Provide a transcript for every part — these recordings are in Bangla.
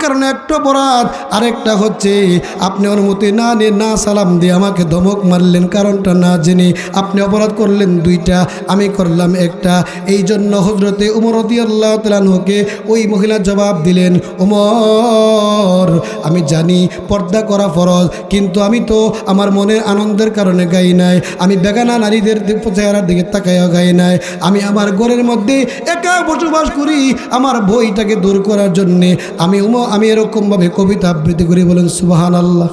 কারণে একটা অপরাধ, আরেকটা হচ্ছে আপনি অনুমতি না নিয়ে না সালাম দিয়ে আমাকে ধমক মারলেন, কারণটা না জেনে। আপনি অপরাধ করলেন দুইটা, আমি করলাম একটা। এই জন্য হযরতে উমর রাদিয়াল্লাহু তাআলা আনহুকে ওই মহিলা জবাব দিলেন, ওমর আমি জানি পর্দা করা ফরজ, কিন্তু আমি তো আমার মনের আনন্দের কারণে গাই নাই, আমি বেগানা নারীদের চেহারার দিকে তাকাইয়া গাই নাই, আমি আমার ঘরের মধ্যে একা বসবাস করি, আমার ভয়টাকে দূর করার জন্যে আমি এরকমভাবে কবিতা আবৃত্তি করি। বলেন সুবহানাল্লাহ।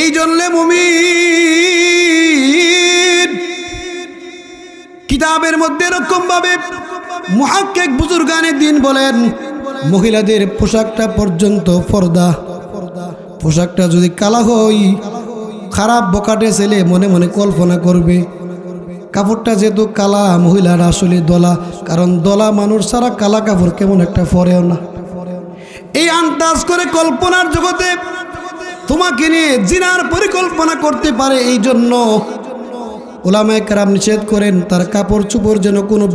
এই জন্যে মুমিন কিতাবের মধ্যে এরকমভাবে মুহাক্কিক বুজুর্গানে দ্বীন বলেন, মহিলাদের পোশাকটা পর্যন্ত পর্দা। পোশাকটা যদি কালা হয়, খারাপ বকাটে ছেলে মনে মনে কল্পনা করবে কাপড়টা যেহেতু কালা, মহিলারা আসলে দলা, কারণ দলা মানুষ ছাড়া কালা কাপড় কেমন একটা পরেও না। এই আন্দাজ করে কল্পনার জগতে তোমাকে নিয়ে জিনার পরিকল্পনা করতে পারে। এই জন্য উলামায়ে কেরাম নিষেধ করেন তার কাপড় চোপড় যেন কোনো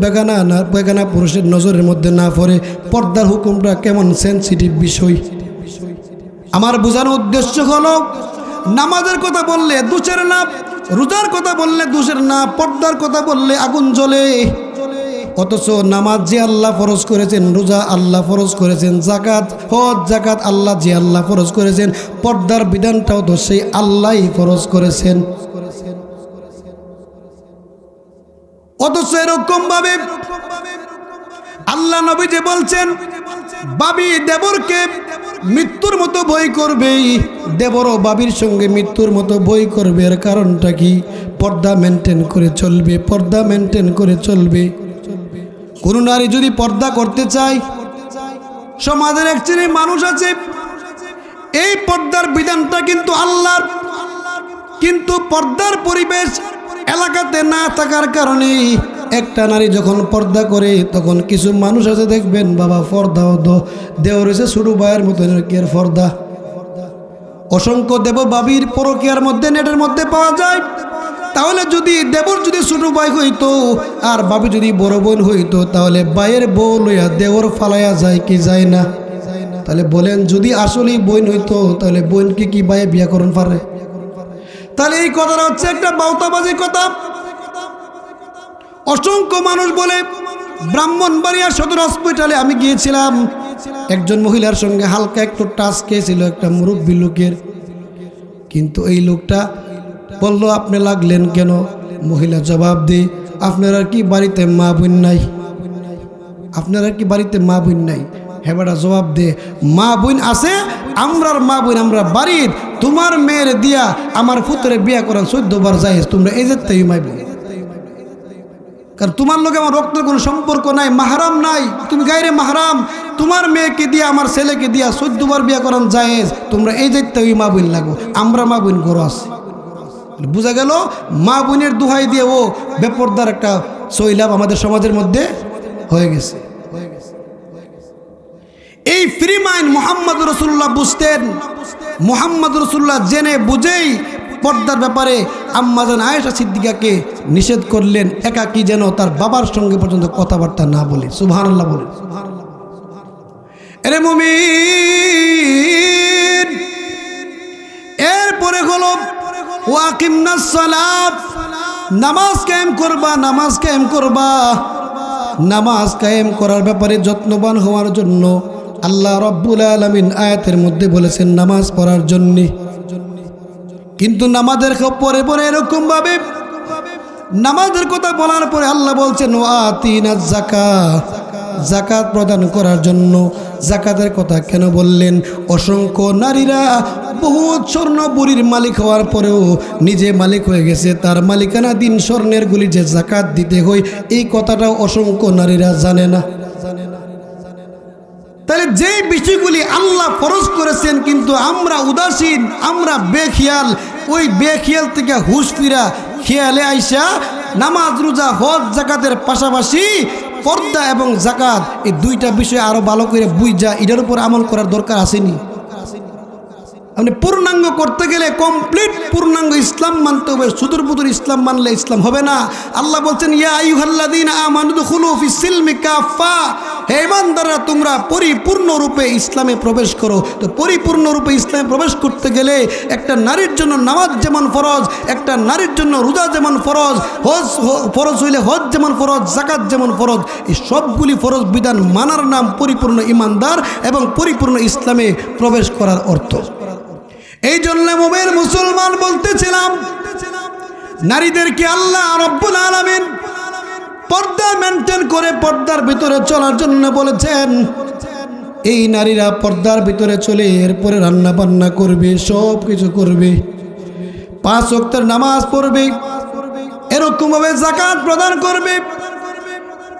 বেগানা পুরুষের নজরের মধ্যে না পড়ে। পর্দার হুকুমটা কেমন সেনসিটিভ বিষয়। আমার বোঝানোর উদ্দেশ্য হলো, নামাজের কথা বললে দোষের না, রোজার কথা বললে দোষের না, পর্দার কথা বললে আগুন জ্বলে। অথচ নামাজ যে আল্লাহ ফরজ করেছেন, রোজা আল্লাহ ফরজ করেছেন, জাকাত হজ জাকাত আল্লাহ যে আল্লাহ ফরজ করেছেন, পর্দার বিধানটাও তো সেই আল্লাহই ফরজ করেছেন। অথচ এরকম ভাবে আল্লাহ নবী যে বলছেন, বাবি দেবরকে মৃত্যুর মতো ভয় করবে, দেবরও বাবির সঙ্গে মৃত্যুর মতো ভয় করবে। এর কারণটা কি? পর্দা মেনটেন করে চলবে, পর্দা মেনটেন করে চলবে। কোন নারী যদি পর্দা করতে চায়, সমাজের এক শ্রেণীর মানুষ আছে এই পর্দার বিধানটা কিন্তু আল্লাহর, কিন্তু পর্দার পরিবেশ এলাকাতে না থাকার কারণে একটা নারী যখন পর্দা করে তখন কিছু মানুষ আছে দেখবেন, বাবা পর্দাও দেও রয়েছে ছোট ভাইয়ের মতো এর পর্দা। অসংখ্য দেব বাবির পরকীয়ার মধ্যে নেটের মধ্যে পাওয়া যায়। তাহলে যদি দেবর যদি ছোট ভাই হইতো আর বাবি যদি বড় বোন হইতো, তাহলে ভাইয়ের বউ লইয়া দেওর ফালাইয়া যায় কি যায় না? তাহলে বলেন, যদি আসলেই বোন হইতো তাহলে বোনকে কি ভাইয়ে বিয়া করন পারে? তাহলে এই কথাটা হচ্ছে একটা বাউতাবাজি কথা। অসংখ্য মানুষ বলে, ব্রাহ্মণবাড়িয়া সদর হসপিটালে আমি গিয়েছিলাম, একজন মহিলার সঙ্গে হালকা একটু টাচ খেয়েছিল একটা মুরব্বী লোকের, কিন্তু এই লোকটা বলল, আপনি লাগলেন কেন? মহিলা জবাব দেয়, আপনারা কি বাড়িতে মা বোন নাই? আপনারা কি বাড়িতে মা বোন নাই? হেবাটা জবাব দে, মা বোন আছে, আমরার মা বোন আমরা বাড়ির, তোমার মেয়ের দিয়া আমার পুত্রে বিয়া করার 14 বার যায়, তোমরা এই যে তাই মাই বোন, কারণ তোমার লোকে আমার রক্তের কোনো সম্পর্ক নাই, মাহারাম নাই, তুমি গায়রে মাহারাম, তোমার মেয়েকে দিয়া আমার ছেলেকে দিয়া 14 বার বিয়া করান জায়েজ, তোমরা এই যে তাই মা বোন লাগো, আমরা মা বোন গরো আছে। বোঝা গেল মা বোনের দোহাই দিয়ে ও বেপরদার একটা সৈলাভ আমাদের সমাজের মধ্যে হয়ে গেছে। এই ফ্রি মাইন্ড মুহাম্মদ রাসূলুল্লাহ বুঝতেন। মুহাম্মদ রাসূলুল্লাহ জেনে বুঝেই পর্দার ব্যাপারে আম্মাজান আয়েশা সিদ্দিকাকে নিষেধ করলেন, একাকী যেন তার বাবার সঙ্গে পর্যন্ত কথাবার্তা না বলে। সুবহানাল্লাহ বলে। এরে মুমিন, এরপরে হলো ওয়াকিমনাস সালাত, নামাজ কায়েম করবা, নামাজ কায়েম করবা। নামাজ কায়েম করার ব্যাপারে যত্নবান হওয়ার জন্য আল্লাহ রাব্বুল আলামিন আয়াতের মধ্যে বলেছেন নামাজ পড়ার জন্য। কিন্তু নামাজের পরে পরে এরকম ভাবে নামাজের কথা বলার পরে আল্লাহ বলছেন ওয়াতিনাজ যাকাত, যাকাত প্রদান করার জন্য। যাকাতের কথা কেন বললেন? অসংখ্য নারীরা বহুত স্বর্ণ বুড়ির মালিক হওয়ার পরেও নিজে মালিক হয়ে গেছে, তার মালিকানা দিন স্বর্ণের গুলি যে যাকাত দিতে হয়, এই কথাটাও অসংখ্য নারীরা জানে না। তাহলে যেই বিষয়গুলি আল্লাহ ফরজ করেছেন কিন্তু আমরা উদাসীন, আমরা বেখিয়াল, ওই বেখিয়াল থেকে হুশ ফিরা খেয়ালে আইসা নামাজ রোজা হজ যাকাতের পাশাপাশি পর্দা এবং যাকাত এই দুইটা বিষয় আরো ভালো করে বুঝা এটার উপর আমল করার দরকার আসেনি? আপনি পূর্ণাঙ্গ করতে গেলে কমপ্লিট পূর্ণাঙ্গ ইসলাম মানতে হবে। সুদূরপুদুর ইসলাম মানলে ইসলাম হবে না। আল্লাহ বলছেন ইয়া আইয়ুহাল্লাযীনা আমানু দুখুলু ফিস সিলমি কাফা, হে ঈমানদাররা তোমরা পরিপূর্ণরূপে ইসলামে প্রবেশ করো। তো পরিপূর্ণরূপে ইসলামে প্রবেশ করতে গেলে একটা নারীর জন্য নামাজ যেমন ফরজ, একটা নারীর জন্য রোজা যেমন ফরজ, হজ ফরজ হইলে হজ যেমন ফরজ, যাকাত যেমন ফরজ, এই সবগুলি ফরজ বিধান মানার নাম পরিপূর্ণ ঈমানদার এবং পরিপূর্ণ ইসলামে প্রবেশ করার অর্থ। এই জন্য মুমিন মুসলমান বলতেছিলাম, নারীদেরকে আল্লাহ রাব্বুল আলামিন পর্দা মেনটেন করে পর্দার ভিতরে চলার জন্য বলেছেন। এই নারীরা পর্দার ভিতরে চলে এরপরে রান্না বান্না করবে, সব কিছু করবে, 5 ওয়াক্তের নামাজ পড়বে, এরকমভাবে যাকাত প্রদান করবে।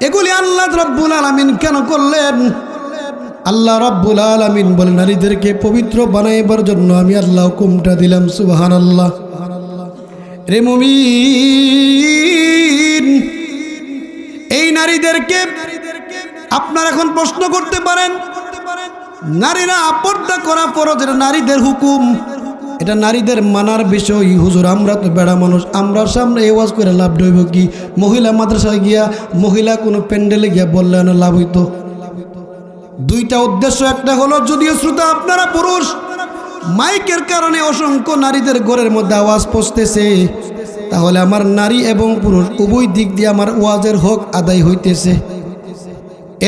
এগুলি আল্লাহ রাব্বুল আলামিন কেন করলেন? আল্লাহ রাব্বুল আলামিন বলে নারীদেরকে পবিত্র বানাইবার জন্য আমি আল্লাহ হুকুমটা দিলাম। সুবহানাল্লাহ। রে মুমিন, এই নারীদেরকে আপনারা এখন প্রশ্ন করতে পারেন, নারীরা পর্দা করা ফরজ, এটা নারীদের হুকুম, এটা নারীদের মানার বিষয়। হুজুর আমরা তো বেড়া মানুষ, আমরা সামনে ওয়াজ করে লাভ হইব কি? মহিলা মাদ্রাসায় গিয়া, মহিলা কোনো প্যান্ডেলে গিয়া বললে না লাভ হইতো? দুইটা উদ্দেশ্য। একটা হলো যদিও শ্রোতা আপনারা পুরুষ, মাইকের কারণে অসংখ্য নারীদের ঘরের মধ্যে আওয়াজ পৌঁছতেছে, তাহলে আমার নারী এবং পুরুষ উভয় দিক দিয়ে আমার ওয়াজের হক আদায় হইতেছে।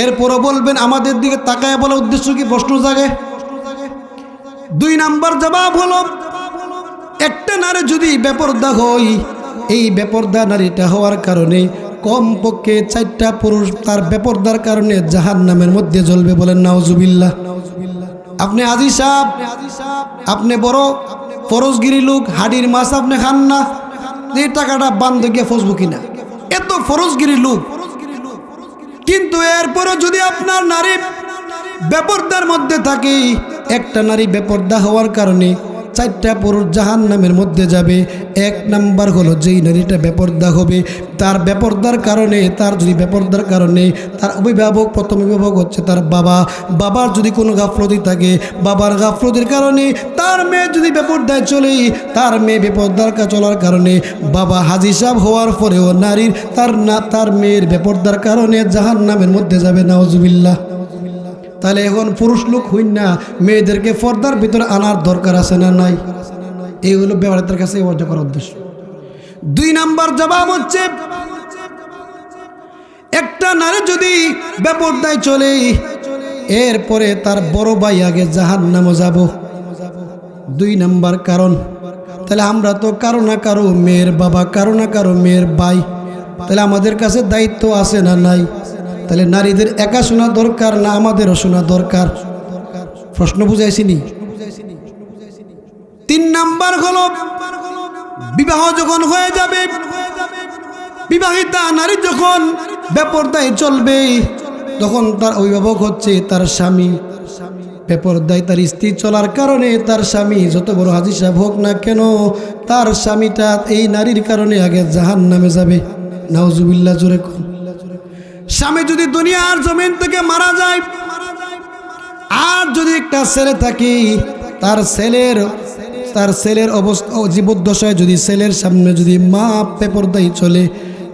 এরপরও বলবেন আমাদের দিকে তাকায় বলার উদ্দেশ্য কি? প্রশ্ন জাগে। 2 নাম্বার জবাব হলো, একটা নারী যদি বেপরদা হয়, এই বেপরদা নারীটা হওয়ার কারণে কমপক্ষে 4টা পুরুষ তার বেপরদার কারণে জাহান্নামের মধ্যে জ্বলবে। বলেন নাউজুবিল্লাহ। আপনি হাজী সাহেব, আপনি বড় ফরজগিরি লোক, হাড়ির মাছ আপনি খান না, এই টাকাটা বান্ধ গিয়ে ফসবো কিনা, এত ফরজগিরি লোক। কিন্তু এরপরে যদি আপনার নারী বেপরদার মধ্যে থাকে, একটা নারী বেপরদা হওয়ার কারণে 4টা পুরুষ জাহান্নামের মধ্যে যাবে। 1 নাম্বার হলো যেই নারীটা বেপরদা হবে, তার বেপরদার কারণে, তার যদি বেপরদার কারণে তার অভিভাবক, প্রথম অভিভাবক হচ্ছে তার বাবা, বাবার যদি কোনো গাফলতি থাকে, বাবার গাফলতির কারণে তার মেয়ে যদি বেপরদায় চলে, তার মেয়ে বেপরদার চলার কারণে বাবা হাজী সাহেব হওয়ার পরেও নারীর তার মেয়ের বেপরদার কারণে জাহান্নামের মধ্যে যাবে। নাউজুবিল্লাহ। তাহলে এখন পুরুষ লোক হইন না, মেয়েদেরকে পর্দার ভিতরে আনার দরকার আছে না নাই? এই হলো ব্যবহারের কাছে অর্জ করার উদ্দেশ্য। 2 নাম্বার জবাব হচ্ছে, একটা নারী যদি বেপরদায় চলে, এরপরে তার বড় ভাই আগে জাহান্নামে যাব। 2 নাম্বার কারণ। তাহলে আমরা তো কারো না কারো মেয়ের বাবা, কারো না কারো মেয়ের ভাই, তাহলে আমাদের কাছে দায়িত্ব আছে না নাই? তাহলে নারীদের একা শোনা দরকার না আমাদেরও শোনা দরকার? প্রশ্ন বুঝাইছিনি? 3 নাম্বার হলো, বিবাহ যখন হয়ে যাবে, বিবাহিতা নারী যখন বেপরদায় চলবে, তখন তার অভিভাবক হচ্ছে তার স্বামী। বেপরদায় তার স্ত্রী চলার কারণে তার স্বামী যত বড় হাজী সাহেব হোক না কেন, তার স্বামীটা এই নারীর কারণে আগে জাহান্নামে যাবে। নাউজুবিল্লাহ। জোরে কোন। স্বামী যদি দুনিয়ার জমিন থেকে মারা যায়, আর যদি একটা ছেলে থাকে, তার ছেলের অবস্থা জীবদ্দশায় যদি ছেলের সামনে যদি মা বেপরদায় চলে,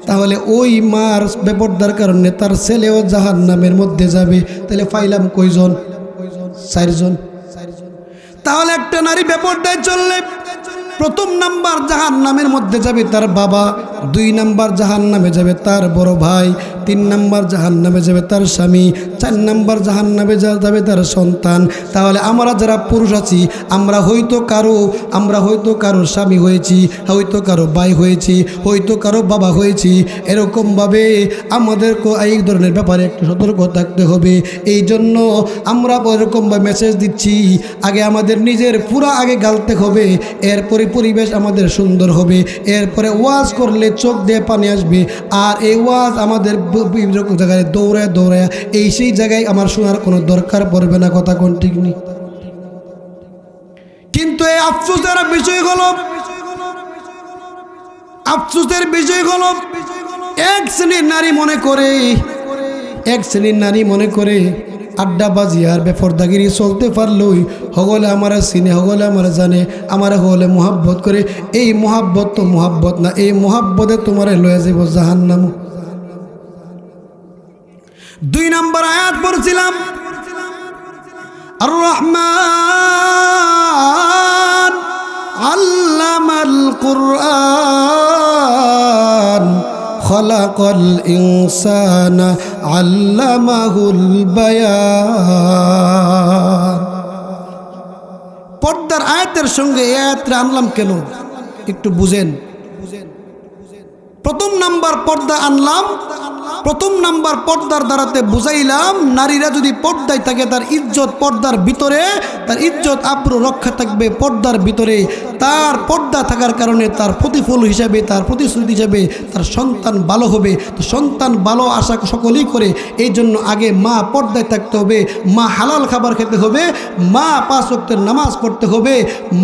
তাহলে ওই মার বেপরদার কারণে তার ছেলেও জাহান্নামের মধ্যে যাবে। তাহলে পাইলাম কয়জন? 4 জন। তাহলে একটা নারী বেপরদায় চললে 1 নাম্বার জাহান্নামের মধ্যে যাবে তার বাবা, 2 নাম্বার জাহান্নামে যাবে তার বড় ভাই, 3 নাম্বার জাহান্নামে যাবে তার স্বামী, 4 নাম্বার জাহান্নামে যাবে তার সন্তান। তাহলে আমরা যারা পুরুষ আছি, আমরা হয়তো কারো স্বামী হয়েছি, হয়তো কারো ভাই হয়েছি, হয়তো কারো বাবা হয়েছি। এরকমভাবে আমাদেরকে এই ধরনের ব্যাপারে একটু সতর্ক থাকতে হবে। এই জন্য আমরা এরকমভাবে মেসেজ দিচ্ছি, আগে আমাদের নিজের পুরা আগে গালতে হবে, এরপরে পরিবেশ আমাদের সুন্দর হবে, এরপরে ওয়াজ করলে চোখ দিয়ে পানি আসবে। আর এই ওয়াজ আমাদের বিভিন্ন জায়গায় দৌড়ায় এই সেই জায়গায় আমার শোনার কোনো দরকার পড়বে না। কথা কোন ঠিক নেই? কিন্তু এই আফসোসের বিষয় হলো, এক শ্রেণীর নারী মনে করে আড্ডাবাজি আর বেপরদাগিরি চলতে পারলই হগলে আমার চিনে হগলে আমার জানে আমার হগলে মোহাব্বত করে। এই মোহাব্বত তো মোহাব্বত না, এই মোহাব্বতে তোমারে লয়ে যাব জাহান্নাম। 2 নম্বর আয়াত পড়ছিলাম, আর রহমান আল্লামাল কুরআন খলাকাল ইনসানা আল্লামাহুল বায়ান। পর্দার আয়াতের সঙ্গে এই আয়াতটা আনলাম কেন একটু বুঝেন। প্রথম নাম্বার পর্দা আনলাম, প্রথম নাম্বার পর্দার দ্বারাতে বুঝাইলাম নারীরা যদি পর্দায় থাকে তার ইজ্জত পর্দার ভিতরে, তার ইজ্জত আব্রু রক্ষা থাকবে পর্দার ভিতরে। তার পর্দা থাকার কারণে তার প্রতিফল হিসাবে, তার প্রতিশ্রুতি হিসাবে তার সন্তান ভালো হবে। তো সন্তান ভালো আশা সকলেই করে, এই জন্য আগে মা পর্দায় থাকতে হবে, মা হালাল খাবার খেতে হবে, মা 5 ওয়াক্তের নামাজ পড়তে হবে,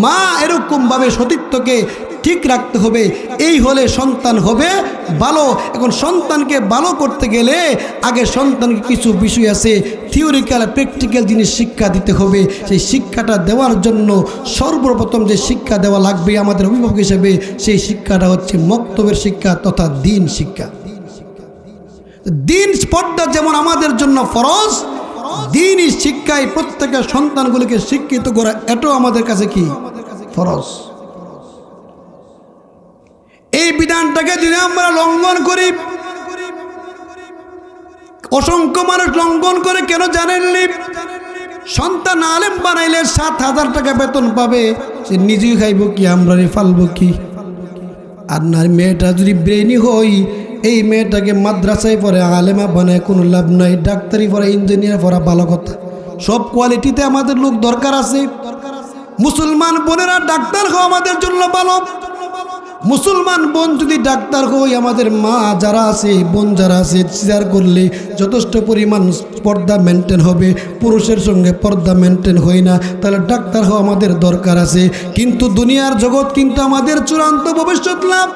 মা এরকমভাবে সতীত্বকে ঠিক রাখতে হবে। এই হলে সন্তান হবে ভালো। এখন সন্তানকে ভালো করতে গেলে আগে সন্তানকে কিছু বিষয় আছে, থিওরিক্যাল প্র্যাকটিক্যাল জিনিস শিক্ষা দিতে হবে। সেই শিক্ষাটা দেওয়ার জন্য সর্বপ্রথম যে শিক্ষা দেওয়া লাগবে আমাদের অভিভাবক হিসেবে, সেই শিক্ষাটা হচ্ছে মক্তবের শিক্ষা তথা দিন শিক্ষা। দিন পর্দা যেমন আমাদের জন্য ফরজ, দিনই শিক্ষায় প্রত্যেকের সন্তানগুলিকে শিক্ষিত করা এটাও আমাদের কাছে কি ফরজ। এই বিধানটাকে যদি আমরা লঙ্ঘন করি, অসংখ্য মানুষ লঙ্ঘন করে কেন জানেননি? সন্তান আলেম বানাইলে 7,000 টাকা বেতন পাবে, সে নিজেই খাইব কি, আমরা ফালবো কি? আর না, মেয়েটা যদি ব্রেনি হই, এই মেয়েটাকে মাদ্রাসায় পড়ে আলেমা বানায় কোনো লাভ নাই। ডাক্তারি পড়া, ইঞ্জিনিয়ার পড়া ভালো কথা, সব কোয়ালিটিতে আমাদের লোক দরকার আছে। মুসলমান বোনেরা ডাক্তার হওয়া আমাদের জন্য ভালো। মুসলমান বোন যদি ডাক্তার হই, আমাদের মা যারা আছে, বোন যারা আছে, সিজার করলে যথেষ্ট পরিমাণ পর্দা মেনটেন হবে। পুরুষের সঙ্গে পর্দা মেনটেন হয় না, তাহলে ডাক্তার হওয়া আমাদের দরকার আছে। কিন্তু দুনিয়ার জগৎ কিন্তু আমাদের চূড়ান্ত ভবিষ্যৎ লাভ।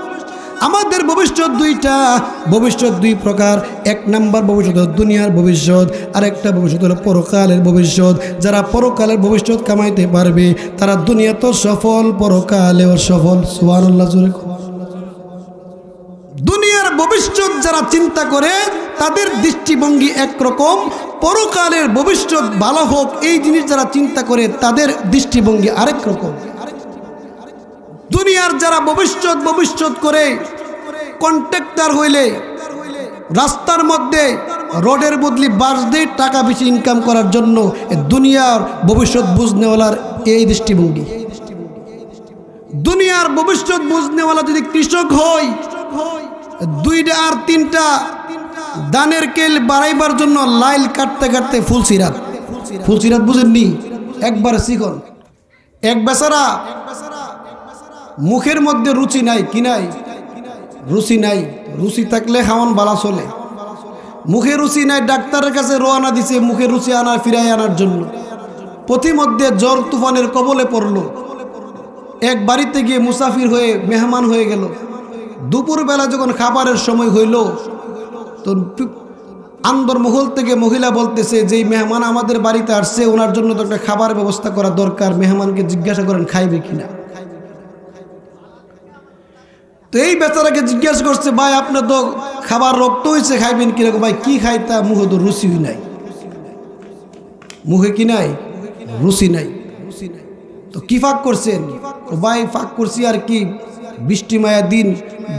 আমাদের ভবিষ্যৎ দুইটা, ভবিষ্যৎ 2 প্রকার। 1 নাম্বার ভবিষ্যৎ হলো দুনিয়ার ভবিষ্যৎ, আর একটা ভবিষ্যৎ হলো পরকালের ভবিষ্যৎ। যারা পরকালের ভবিষ্যৎ কামাইতে পারবে তারা দুনিয়াতেও সফল, পরকালেও সফল। সুবহানাল্লাহ। দুনিয়ার ভবিষ্যৎ যারা চিন্তা করে তাদের দৃষ্টিভঙ্গি একরকম, পরকালের ভবিষ্যৎ ভালো হোক এই জিনিস যারা চিন্তা করে তাদের দৃষ্টিভঙ্গি আরেক রকম। দুনিয়ার যারা ভবিষ্যৎ করে, কন্ট্রাক্টর হইলে রাস্তার মধ্যে রোডের বদলি বাস দিয়ে টাকা বেশি ইনকাম করার জন্য, দুনিয়ার ভবিষ্যৎ বুঝনেওয়ালার এই দৃষ্টিভঙ্গি। দুনিয়ার ভবিষ্যৎ বুঝনেওয়ালা যদি কৃষক হয়, 2টা আর 3টা ধানের কেল বাড়াইবার জন্য লাইল কাটতে কাটতে ফুলসিরাত বুঝেননি? একবার শিখন এক বেচারা মুখের মধ্যে রুচি নাই, কি নাই? রুচি নাই। রুচি থাকলে খাওয়ান বালা চলে। মুখে রুচি নাই, ডাক্তারের কাছে রওনা দিছে মুখে রুচি আনার, ফিরাই আনার জন্য। পথিমধ্যে জ্বর তুফানের কবলে পড়ল। এক বাড়িতে গিয়ে মুসাফির হয়ে মেহমান হয়ে গেল। দুপুরবেলা যখন খাবারের সময় হইল, তো আন্দরমহল থেকে মহিলা বলতেছে, যেই মেহমান আমাদের বাড়িতে আসছে ওনার জন্য তো একটা খাবার ব্যবস্থা করা দরকার, মেহমানকে জিজ্ঞাসা করেন খাইবে কিনা। তো এই বেচারাকে জিজ্ঞাসা করছে, ভাই আপনার তো খাবার রক্ত হয়েছে, খাইবেন কিরকম? ভাই কি খাইতা? মুখে তো রুচি নাই, মুখে কি নাই? রুচি নাই। তো কি ফাঁক করছেন? ভাই ফাঁক করছি আর কি, বৃষ্টি মায়া দিন,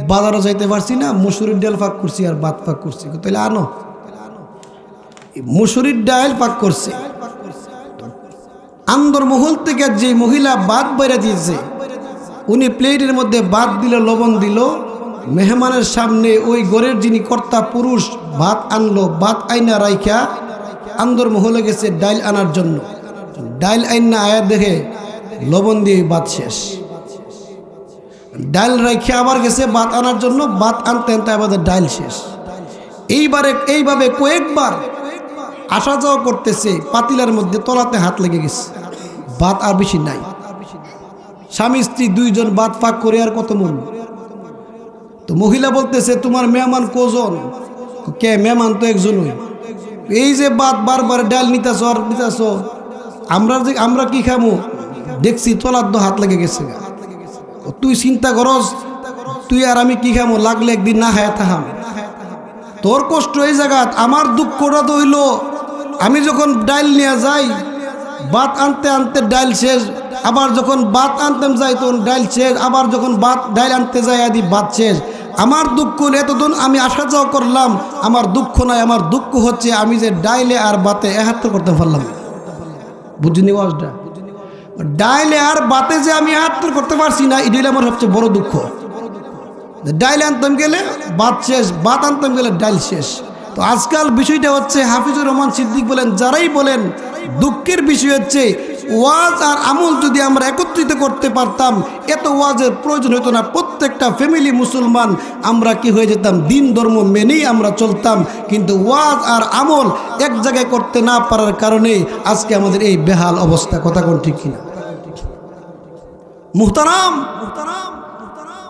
বাজারও যাইতে পারছি না, মুসুরির ডাল ফাঁক করছি আর ভাত ফাঁক করছি। তাহলে আনো, মুসুরির ডাল ফাঁক করছে। আন্দরমহল থেকে যে মহিলা ভাত বাইরে দিয়েছে, উনি প্লেটের মধ্যে ভাত দিল, লবণ দিল, মেহমানের সামনে ওই ঘরের যিনি কর্তা পুরুষ ভাত আনলো। ভাত আইনা রাইখা আন্দরমহলে গেছে ডাইল আনার জন্য। ডাইল আইনা আয়া দেখে লবণ দিয়ে ভাত শেষ। ডাইল রাইখা আবার গেছে ভাত আনার জন্য, ভাত আনতে আনতে আমাদের ডাইল শেষ। এইভাবে কয়েকবার আসা যাওয়া করতেছে, পাতিলার মধ্যে তলাতে হাত লেগে গেছে, ভাত আর বেশি নাই। স্বামী স্ত্রী 2 জন ভাত পাক করে আর কত মন। তো মহিলা বলতেছে, তোমার মেহমান কজন? কে? মেহমান তো একজনই। এই যে বারবার ডাল নিতেছ আর নিতেছ, আমরা কি খামু? দেখছি তোলার দো হাত লেগে গেছে। তুই চিন্তা করস তুই আর আমি কি খামু? লাগলে একদিন না খায় থাকাম। তোর কষ্ট এই জায়গাত, আমার দুঃখটা তো হইল আমি যখন ডাইল নিয়ে যাই, ভাত আনতে আনতে ডাইল শেষ, আবার যখন ভাত আনতে যাই তখন ডাইল শেষ, আবার যখন ডাইল আনতে যাই আদি ভাত শেষ। আমার দুঃখ এতদিন আমি আসা যাওয়া করলাম, আমার দুঃখ নাই, আমার দুঃখ হচ্ছে আমি যে ডাইলে আর ভাতে একাত্তর করতে পারলাম। বুঝিনি ওয়াজটা? ডাইলে আর ভাতে যে আমি একাত্তর করতে পারছি না, এটাই আমার সবচেয়ে বড় দুঃখ। ডাইল আনতাম গেলে ভাত শেষ, ভাত আনতাম গেলে ডাইল শেষ। তো আজকাল বিষয়টা হচ্ছে, হাফিজুর রহমান সিদ্দিক বলেন, যারাই বলেন, দুঃখের বিষয় হচ্ছে ওয়াজ আর আমল যদি আমরা একত্রিত করতে পারতাম, এত ওয়াজের প্রয়োজন হতো না। প্রত্যেকটা ফ্যামিলি মুসলমান আমরা কি হয়ে যেতাম, দিন ধর্ম মেনেই আমরা চলতাম। কিন্তু ওয়াজ আর আমল এক জায়গায় করতে না পারার কারণে আজকে আমাদের এই বেহাল অবস্থা। কথা কোন ঠিক কিনা? মুহতারাম,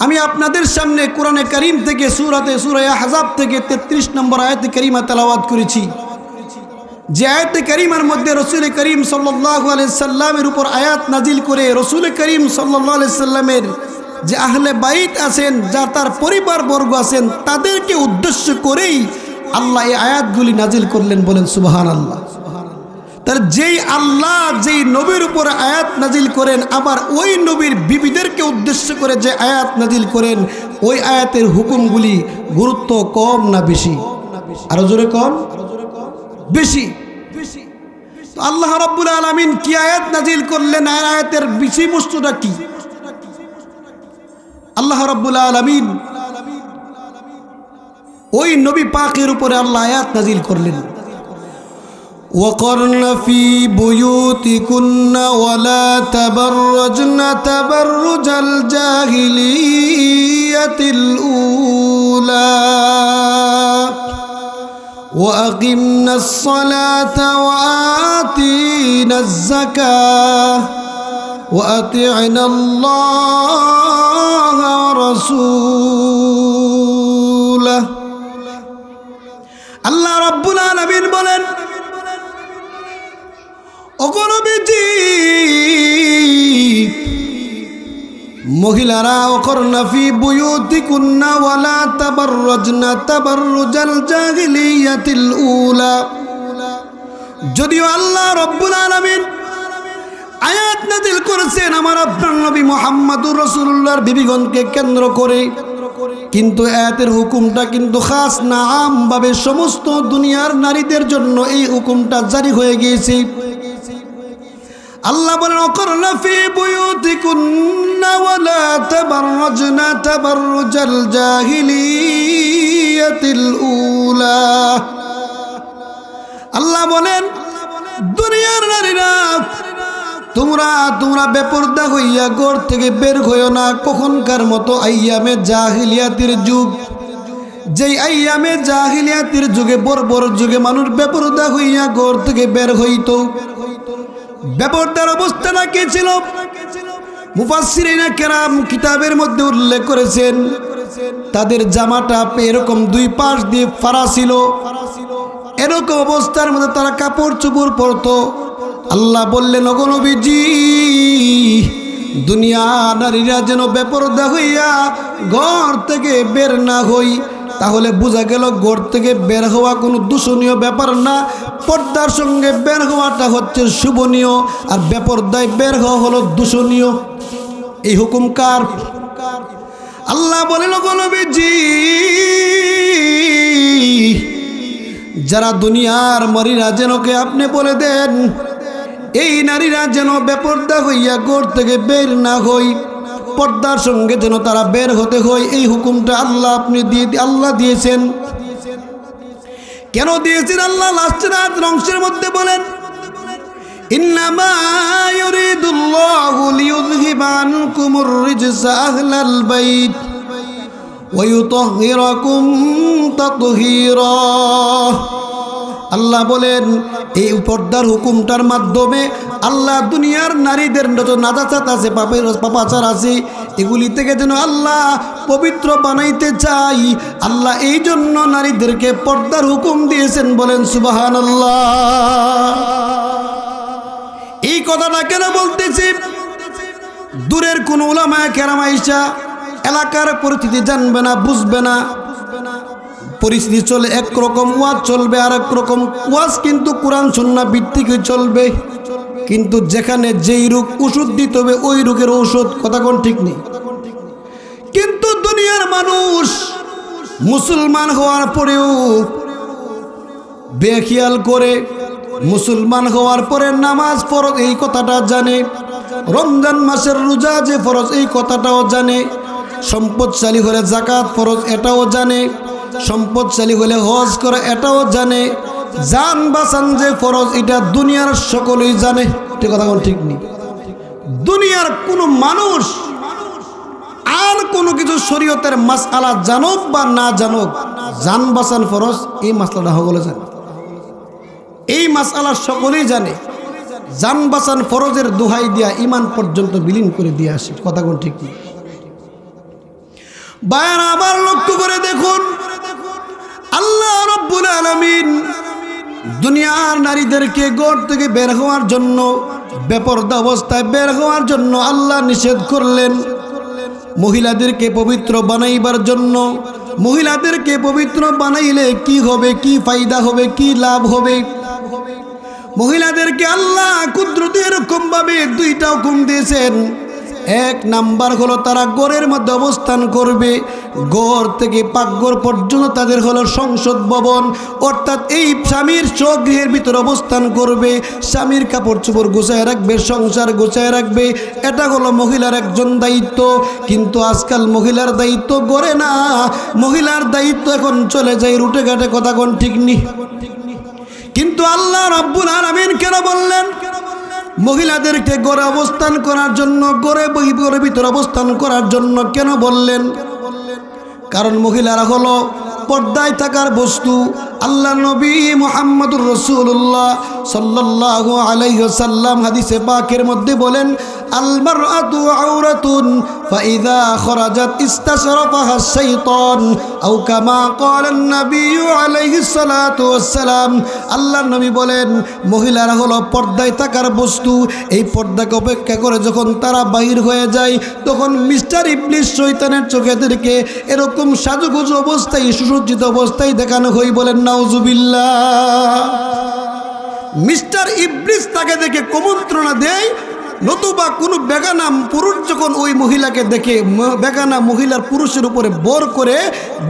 আমি আপনাদের সামনে কোরআনে কারীম থেকে সূরা আহজাব থেকে 33 নম্বর আয়াতে কারিমা তেলাওয়াত করেছি। যে আয়াতে কারিমার মধ্যে রাসূল করিম সাল্লাল্লাহু আলাইহি সাল্লামের উপর আয়াত নাজিল করে রাসূল করিম সাল্লাল্লাহু আলাইহি সাল্লামের যে আহলে বাইত আছেন, যা তার পরিবার বর্গ আছেন, তাদেরকে উদ্দেশ্য করেই আল্লাহ এই আয়াতগুলি নাজিল করলেন। বলেন সুবহানাল্লাহ। তার যেই আল্লাহ যেই নবীর উপর আয়াত নাজিল করেন, আবার ওই নবীর বিবিদেরকে উদ্দেশ্য করে যে আয়াত নাজিল করেন, ওই আয়াতের হুকুমগুলি গুরুত্ব কম না বেশি? আরো জোরে কম বেশি? তো আল্লাহ রাব্বুল আলামিন কি আয়াত নাজিল করলেন, আর আয়াতের বিষয়বস্তুটা কি? আল্লাহ রাব্বুল আলামিন ওই নবী পাকের উপরে আল্লাহ আয়াত নাজিল করলেন, وقرن في بيوتكن ولا تبرجن تبرج الجاهلية الأولى وأقمنا الصلاة وآتينا الزكاة وأطعنا الله ورسوله। আল্লাহ রাব্বুল আলামিন বলেন, অগণবিজি মহিলারা, ওকরনা ফি বুয়ুতিকুন্না ওয়ালা তাবাররাজনা তাবাররুজাল জাহিলিয়াতিল উলা। যদিও আল্লাহ রাব্বুল আলামিন আয়াত নাযিল করেছেন আমার আপনার নবী মুহাম্মদুর রাসূলুল্লাহর বিবিগণকে কেন্দ্র করে, কিন্তু আয়াতের হুকুমটা কিন্তু খাস না, আমভাবে সমস্ত দুনিয়ার নারীদের জন্য এই হুকুমটা জারি হয়ে গিয়েছে। আল্লাহ বলেন, ওয়াকরনা ফি বুয়ুতিকুন্না ওয়ালা তাবাররাজনা তাবাররুজাল জাহিলিয়াতিল উলা। আল্লাহ বলেন, দুনিয়ার নারীরা তোমরা বেপরদা হইয়া ঘর থেকে বের হইও না। কখনকার মতো আইয়ামে জাহিলিয়াতের যুগ, যেই আইয়ামে জাহিলিয়াতের যুগে, বর্বর যুগে মানুষ বেপরদা হইয়া ঘর থেকে বের হইতো। বেপরদার অবস্থাটা কি ছিল? মুফাসসিরিনে কেরাম কিতাবের মধ্যে উল্লেখ করেছেন, তাদের জামাটা এরকম দুই পাশ দিয়ে ফাড়া ছিল। এরকম অবস্থার মধ্যে তারা কাপড় চোপড় পরতো। আল্লাহ বললেন, ওগো নবীজি, দুনিয়া নারীরা যেন বেপরদা হইয়া ঘর থেকে বের না হই। তাহলে বোঝা গেল ঘর থেকে বের হওয়া কোনো দূষণীয় ব্যাপার না, পর্দার সঙ্গে বের হওয়াটা হচ্ছে শুভনীয়, আর বেপরদায় বের হওয়া হলো দূষণীয়। এই হুকুম কার? আল্লাহ বলেন, ওগো নবীজি, যারা দুনিয়ার নারীরা যেন কে আপনি বলে দেন, এই নারীরা যেন বেপরদা হইয়া ঘর থেকে বের না হই, পর্দার সঙ্গে যেন তারা বের হতে হয়। এই হুকুমটা আল্লাহ আল্লাহ দিয়েছেন। কেন দিয়েছেন? আল্লাহ লাস্টের অংশের মধ্যে বলেন, ইন্নামা ইউরিদুল্লাহু লিইউযহিবা আনকুমুর রিজসা আহলাল বাইত ওয়া ইউতাহহিরাকুম তাতহীরা। আল্লাহ বলেন এই পর্দার হুকুমটার মাধ্যমে আল্লাহ দুনিয়ার নারীদের যত নাজাসাত আছে, পাপাচার আছে, এগুলি থেকে যেন আল্লাহ পবিত্র বানাইতে চাই। আল্লাহ এই জন্য নারীদেরকে পর্দার হুকুম দিয়েছেন। বলেন সুবহানাল্লাহ। এই কথাটা কেন বলতেছি? দূরের কোন উলামায়ে কেরাম আইসা এলাকার পরিস্থিতি জানবে না, বুঝবে না, পরিস্থিতি চলে একরকম, ওয়াজ চলবে আর এক রকম ওয়াজ, কিন্তু কোরআন সুন্নাহ ভিত্তিক চলবে। কিন্তু যেখানে যেই রোগ ওষুধ দিতে হবে ওই রোগের ঔষধ, কথা কোন ঠিক নেই। কিন্তু দুনিয়ার মানুষ মুসলমান হওয়ার পরেও বেখিয়াল করে, মুসলমান হওয়ার পরে নামাজ ফরজ এই কথাটা জানে, রমজান মাসের রোজা যে ফরজ এই কথাটাও জানে, সম্পদশালী হলে যাকাত ফরজ এটাও জানে, সম্পদশালী হলে হজ করা এটাও জানে, জান বাঁচান যে ফরজ এটা দুনিয়ার সকলেই জানে। ঠিক কথা কোন ঠিক নেই। দুনিয়ার কোনো মানুষ আর কোনো কিছু শরীয়তের মাসআলা জানুক বা না জানুক, জান বাঁচান ফরজ এই মাসলাটা সকলে জানে, এই মাসআলা সকলেই জানে। জান বাঁচান ফরজের দোহাই দিয়া ইমান পর্যন্ত বিলীন করে দিয়ে আসে। কথা কোন ঠিক নেই। বায়ারা আবার লক্ষ্য করে দেখুন, আল্লাহ রাব্বুল আলামিন দুনিয়ার নারীদেরকে ঘর থেকে বের হওয়ার জন্য, বেপরদা অবস্থায় বের হওয়ার জন্য আল্লাহ নিষেধ করলেন। মহিলাদেরকে পবিত্র বানাইবার জন্য, মহিলাদেরকে পবিত্র বানাইলে কি হবে, কি ফায়দা হবে, কি লাভ হবে, মহিলাদেরকে আল্লাহ কুদরতে এরকম ভাবে দুইটা হুকুম দিয়েছেন। এক নাম্বার হলো তারা ঘরের মধ্যে অবস্থান করবে, ঘর থেকে পাকঘর পর্যন্ত তাদের হলো সংসদ ভবন, অর্থাৎ এই স্বামীর স্বগৃহের ভিতরে অবস্থান করবে, স্বামীর কাপড় চোপড় গোছায় রাখবে, সংসার গোছায় রাখবে, এটা হলো মহিলার একজন দায়িত্ব। কিন্তু আজকাল মহিলার দায়িত্ব ঘরে না, মহিলার দায়িত্ব এখন চলে যায় রুটে ঘাটে। কথা কোন ঠিক নেই। কিন্তু আল্লাহ রাব্বুল আলামিন কেন বললেন মহিলাদেরকে ঘরে অবস্থান করার জন্য, ঘরের ভিতরে অবস্থান করার জন্য কেন বললেন? কারণ মহিলারা হলো পর্দায় থাকার বস্তু। আল্লাহ নবী মুহাম্মদুর রাসূলুল্লাহ সাল্লাল্লাহু আলাইহি ওয়াসাল্লাম হাদিসে পাকের মধ্যে বলেন, আল মারআতু আওরাতুন ফাইযা খরাজাত ইস্তাশরাফাহা শাইতান আও কামা ক্বালা নবী আলাইহিস সালাতু ওয়াসসালাম। আল্লাহ নবী বলেন মহিলারা হলো পর্দায় থাকার বস্তু। এই পর্দাকে উপেক্ষা করে যখন তারা বাহির হয়ে যায়, তখন মিস্টার ইবলিস শয়তানের চোখেদেরকে এরকম সাজুগুজু অবস্থায়, সুসজ্জিত অবস্থায় দেখানো হয়। বলেন নাউজুবিল্লাহ। মিস্টার ইবলিস তাকে দেখে কুমন্ত্রণা দেয়, নতুবা কোনো বেগানা পুরুষ যখন ওই মহিলাকে দেখে, বেগানা মহিলার পুরুষের উপরে বর করে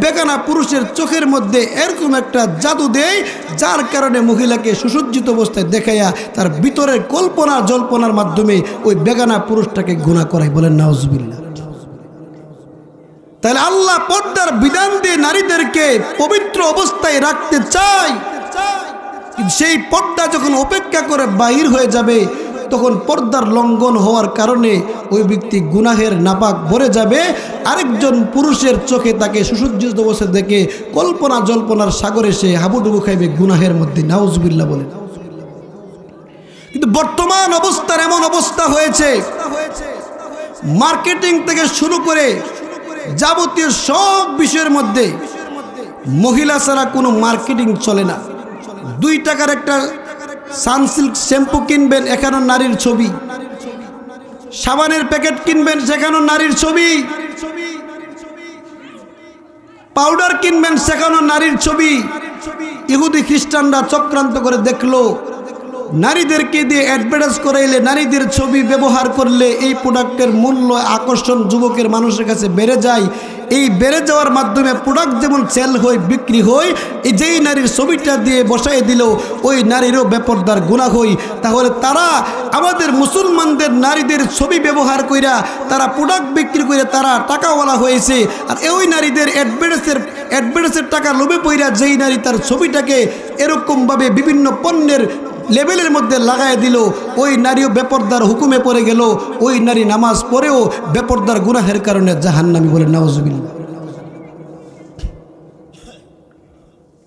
বেগানা পুরুষের চোখের মধ্যে এরকম একটা জাদু দেয়, যার কারণে মহিলাকে সুসজ্জিত অবস্থায় দেখাইয়া তার ভিতরের কল্পনা জল্পনার মাধ্যমে ওই বেগানা পুরুষটাকে গুনাহ করায়। বলেন নাউজুবিল্লাহ। তাহলে আল্লাহ পর্দার বিধান দিয়ে নারীদেরকে পবিত্র অবস্থায় রাখতে চায়। সেই পর্দা যখন উপেক্ষা করে বাহির হয়ে যাবে, তখন পর্দার লঙ্ঘন হওয়ার কারণে ওই ব্যক্তি গুনাহের নাপাক ভরে যাবে। আরেকজন পুরুষের চোখে তাকে সুসজ্জিত অবস্থা দেখে কল্পনা জল্পনার সাগরে সে হাবুডুবু খাইবে গুনাহের মধ্যে। নাউজুবিল্লাহ বলেন। কিন্তু বর্তমান অবস্থার এমন অবস্থা হয়েছে, মার্কেটিং থেকে শুরু করে যাবতীয় সব বিষয়ের মধ্যে মহিলা ছাড়া কোনো মার্কেটিং চলে না। 2 টাকার একটা সানসিল্ক শ্যাম্পু কিনবেন, এখানেও নারীর ছবি। সাবানের প্যাকেট কিনবেন, সেখানেও নারীর ছবি। পাউডার কিনবেন, সেখানেও নারীর ছবি। ইহুদি খ্রিস্টানরা চক্রান্ত করে দেখলো, নারীদেরকে দিয়ে অ্যাডভার্টাইজ করাইলে, নারীদের ছবি ব্যবহার করলে এই প্রোডাক্টের মূল্য, আকর্ষণ যুবকের মানুষের কাছে বেড়ে যায়। এই বেড়ে যাওয়ার মাধ্যমে প্রোডাক্ট যেমন সেল হয়, বিক্রি হয়, এই যেই নারীর ছবিটা দিয়ে বসাই দিল ওই নারীরও বেপরদার গুনাহ হয়। তাহলে তারা আমাদের মুসলমানদের নারীদের ছবি ব্যবহার কইরা তারা প্রোডাক্ট বিক্রি করে তারা টাকাওয়ালা হয়েছে। আর ওই নারীদের অ্যাডভার্টাইজের টাকা লোভে পইরা যেই নারী তার ছবিটাকে এরকমভাবে বিভিন্ন পণ্যের লেভেলের মধ্যে লাগায় দিল, ওই নারীও বেপরদার হুকুমে পড়ে গেল। ওই নারী নামাজ পড়েও বেপরদার গুনাহের কারণে জাহান্নামী। বলে নাউজুবিল্লাহ।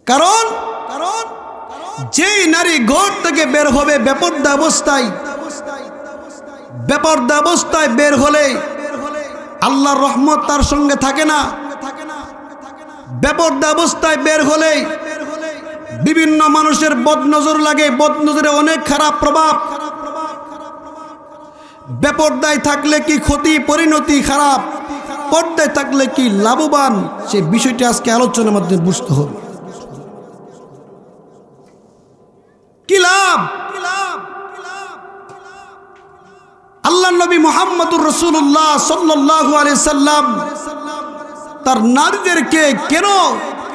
কারণ যেই নারী ঘর থেকে বের হবে বেপরদা অবস্থায় বের হলে আল্লাহর রহমত তার সঙ্গে থাকে না। বেপরদা অবস্থায় বের হলে বিভিন্ন মানুষের বদনজর লাগে, বদনজরে অনেক খারাপ প্রভাব। বেপরদায় থাকলে কি ক্ষতি, পরিণতি খারাপ, পর্দায় থাকলে কি লাভবান, সেই বিষয়টি আজকে আলোচনার মধ্যে বুঝতে হবে। কি লাভ? আল্লাহ নবী মুহাম্মদুর রাসূলুল্লাহ সাল্লাল্লাহু আলাইহি সাল্লাম তার নারীদেরকে কেন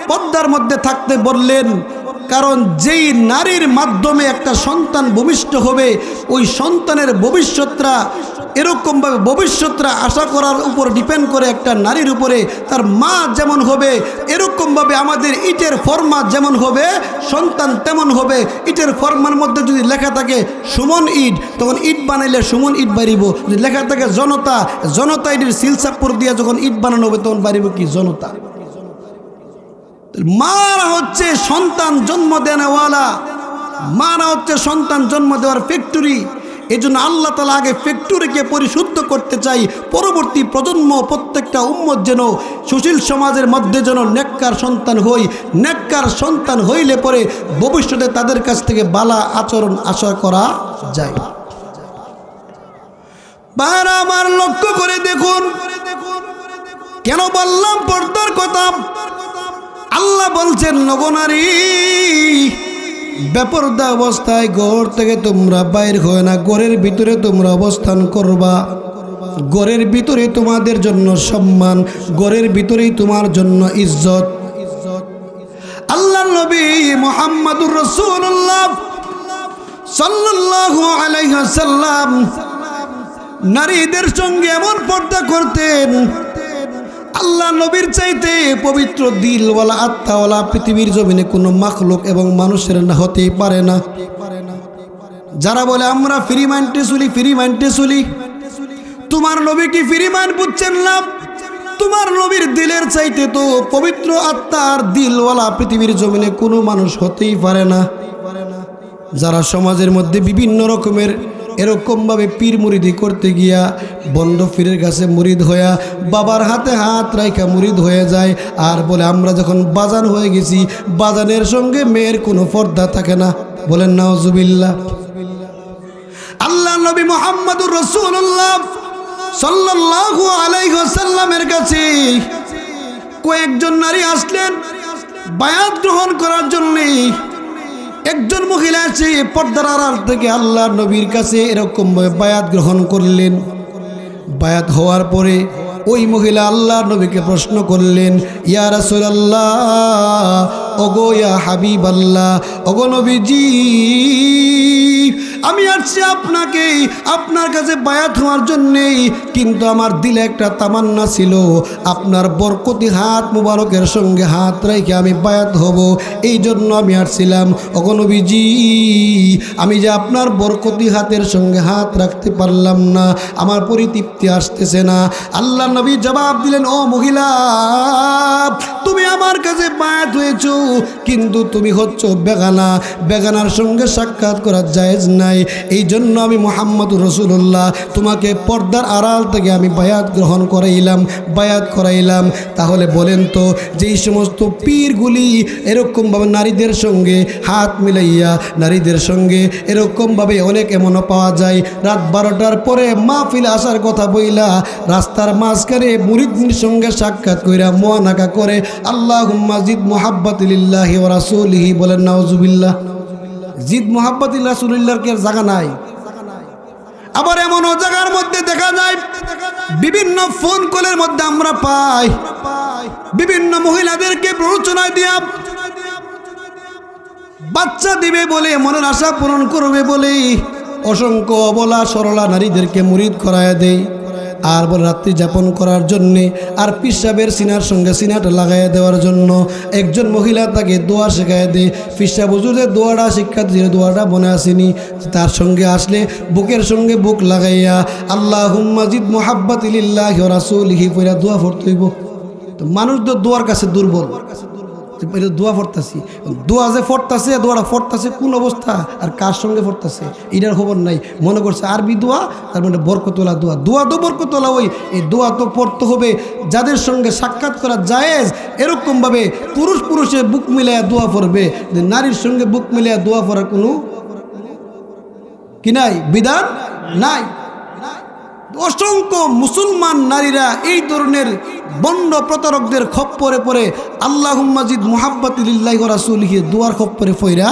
পর্দার মধ্যে থাকতে বললেন? কারণ যেই নারীর মাধ্যমে একটা সন্তান ভূমিষ্ঠ হবে, ওই সন্তানের ভবিষ্যৎটা এরকমভাবে ভবিষ্যৎটা আশা করার উপর ডিপেন্ড করে একটা নারীর উপরে। তার মা যেমন হবে এরকমভাবে আমাদের ইটের ফর্মা যেমন হবে সন্তান তেমন হবে। ইটের ফর্মার মধ্যে যদি লেখা থাকে সুমন ইট, তখন ইট বানাইলে সুমন ইট বাড়িব। যদি লেখা থাকে জনতা, জনতা ইটের সিলসাপুর দিয়ে যখন ইট বানানো হবে তখন বাড়িব কি জনতা। মারা হচ্ছে সন্তান জন্ম দেওয়ালা, মারা হচ্ছে সন্তান জন্ম দেওয়ার ফ্যাক্টরি। এই জন্য আল্লাহ তাআলা আগে ফ্যাক্টরিকে পরিশুদ্ধ করতে চাই, পরবর্তী প্রজন্ম প্রত্যেকটা উম্মত যেন সুশীল সমাজের মধ্যে যেন নেককার সন্তান হই। নেককার সন্তান হইলে পরে ভবিষ্যতে তাদের কাছ থেকে বালা আচরণ আশা করা যায়। বারা আমার লক্ষ্য করে দেখুন, কেন বললাম পর্দার কথা? আল্লাহ বলছেন নগনারী বেপরদা অবস্থায় ঘর থেকে তোমরা বাইর হয় না, ঘরের ভিতরে তোমরা অবস্থান করবা। ঘরের ভিতরে তোমাদের জন্য সম্মান, ঘরের ভিতরেই তোমার জন্য ইজ্জত। আল্লাহ নবী মুহাম্মদুর রাসূলুল্লাহ সাল্লাল্লাহু আলাইহি ওয়াসাল্লাম নারীদের সঙ্গে এমন পর্দা করতেন, আল্লাহ নবীর চাইতে পবিত্র দিলওয়ালা আত্মাওয়ালা পৃথিবীর জমিনে কোনো মাখলুক এবং মানুষের না হতেই পারে না। যারা বলে আমরা ফ্রি মাইন্ডে চলি, তোমার নবী কি ফ্রি মাইন্ড বুঝছেন না? তোমার নবীর দিলের চাইতে তো পবিত্র আত্মার দিলওয়ালা পৃথিবীর জমিনে কোনো মানুষ হতেই পারে না। যারা সমাজের মধ্যে বিভিন্ন রকমের এরকমভাবে পীর মুরিদি করতে গিয়া বন্ধ পীরের কাছে মুরিদ হইয়া বাবার হাতে হাত রাইখা মুরিদ হয়ে যায়, আর বলে আমরা যখন বাজান হয়ে গেছি, বাজানের সঙ্গে মেয়ের কোনো পর্দা থাকে না। বলেন নাউজুবিল্লাহ। আল্লাহ নবী মুহাম্মদুর রাসূলুল্লাহ সাল্লাল্লাহু আলাইহি ওয়াসাল্লামের কাছে কয়েকজন নারী আসলেন বায়াত গ্রহণ করার জন্যে। একজন মহিলা আছে পর্দার আড়াল থেকে আল্লাহ নবীর কাছে এরকমভাবে বায়াত গ্রহণ করলেন। বায়াত হওয়ার পরে ওই মহিলা আল্লাহ নবীকে প্রশ্ন করলেন, ইয়া রাসূলুল্লাহ, ওগো ইয়া হাবিবাল্লাহ, ওগো নবীজি, আমি আসছি আপনার কাছে বায়াত হওয়ার জন্যেই, কিন্তু আমার দিলে একটা তামান্না ছিল আপনার বরকতি হাত মুবারকের সঙ্গে হাত রেখে আমি বায়াত হব, এই জন্য আমি আসছিলাম। ওগো নবীজি, আমি যে আপনার বরকতি হাতের সঙ্গে হাত রাখতে পারলাম না, আমার পরিতৃপ্তি আসতেছে না। আল্লাহ নবী জবাব দিলেন, ও মহিলা, তুমি আমার কাছে বায়াত হয়েছ, কিন্তু তুমি হচ্ছ বেগানা, বেগানার সঙ্গে সাক্ষাৎ করা জায়েজ নাই। এই জন্য আমি মুহাম্মদুর রাসূলুল্লাহ তোমাকে পর্দার আড়াল থেকে আমি বায়াত গ্রহণ করাইলাম। তাহলে বলেন তো, যেই সমস্ত পীরগুলি এরকমভাবে নারীদের সঙ্গে হাত মিলাইয়া, নারীদের সঙ্গে এরকমভাবে অনেক এমনও পাওয়া যায় রাত 12টার পরে মাহফিল আসার কথা বইলা রাস্তার মাঝখানে মুরিদের সঙ্গে সাক্ষাৎ কইরা মুআনাকা করে, আল্লাহুম্মা জিদ মুহাব্বাতিল্লাহি ওয়া রাসূলিহি। বলেন নাউজুবিল্লাহ। জিদ মুহাব্বাতিল রাসূলিল্লাহর কি জায়গা নাই? আবার এমনও জায়গার মধ্যে দেখা যায়, বিভিন্ন ফোন কলের মধ্যে আমরা পাই বিভিন্ন মহিলাদেরকে প্ররোচনা দিয়া বাচ্চা দিবে বলে, মনের আশা পূরণ করবে বলে অসংখ্য অবলা সরলা নারীদেরকে মুরিদ করায় দেয়, আর বলে রাত্রি যাপন করার জন্যে, আর পিসাবের সিনার সঙ্গে সিনাটা লাগাইয়া দেওয়ার জন্য একজন মহিলা তাকে দোয়া শেখায় দেয়। পিসা বুঝুরে দোয়াটা শিক্ষা দিয়ে দোয়াটা মনে আসেনি, তার সঙ্গে আসলে বুকের সঙ্গে বুক লাগাইয়া আল্লাহুম্মা জিদ মুহাব্বাতিল্লাহি ওয়া রাসূলিহি পড়া দোয়া পড়তে হইব। তো মানুষ তো দোয়ার কাছে দুর্বল, এটা দোয়া পড়তাছি, দোয়া যে পড়তাছে, দোয়াটা পড়তাছে কোন অবস্থা আর কার সঙ্গে পড়তাছে এটার খবর নাই। মনে করছে আরবি দোয়া, তার মানে বরকতওয়ালা দোয়া। দোয়া তো বরকতওয়ালা, ওই এই দোয়া তো পড়তে হবে যাদের সঙ্গে সাক্ষাৎ করা জায়েজ। এরকমভাবে পুরুষ পুরুষে বুক মিলাইয়া দোয়া পড়বে, নারীর সঙ্গে বুক মিলাইয়া দোয়া পড়ার কোনো কি নাই, বিধান নাই। অসংখ্য মুসলমান নারীরা এই ধরনের বন্ড প্রতারকদের খপ্পরে পড়ে আল্লাহুম্মা জিদ মুহাব্বাতিল্লাহি ওয়া রাসূলিহি দোয়ার খপ্পরে পড়া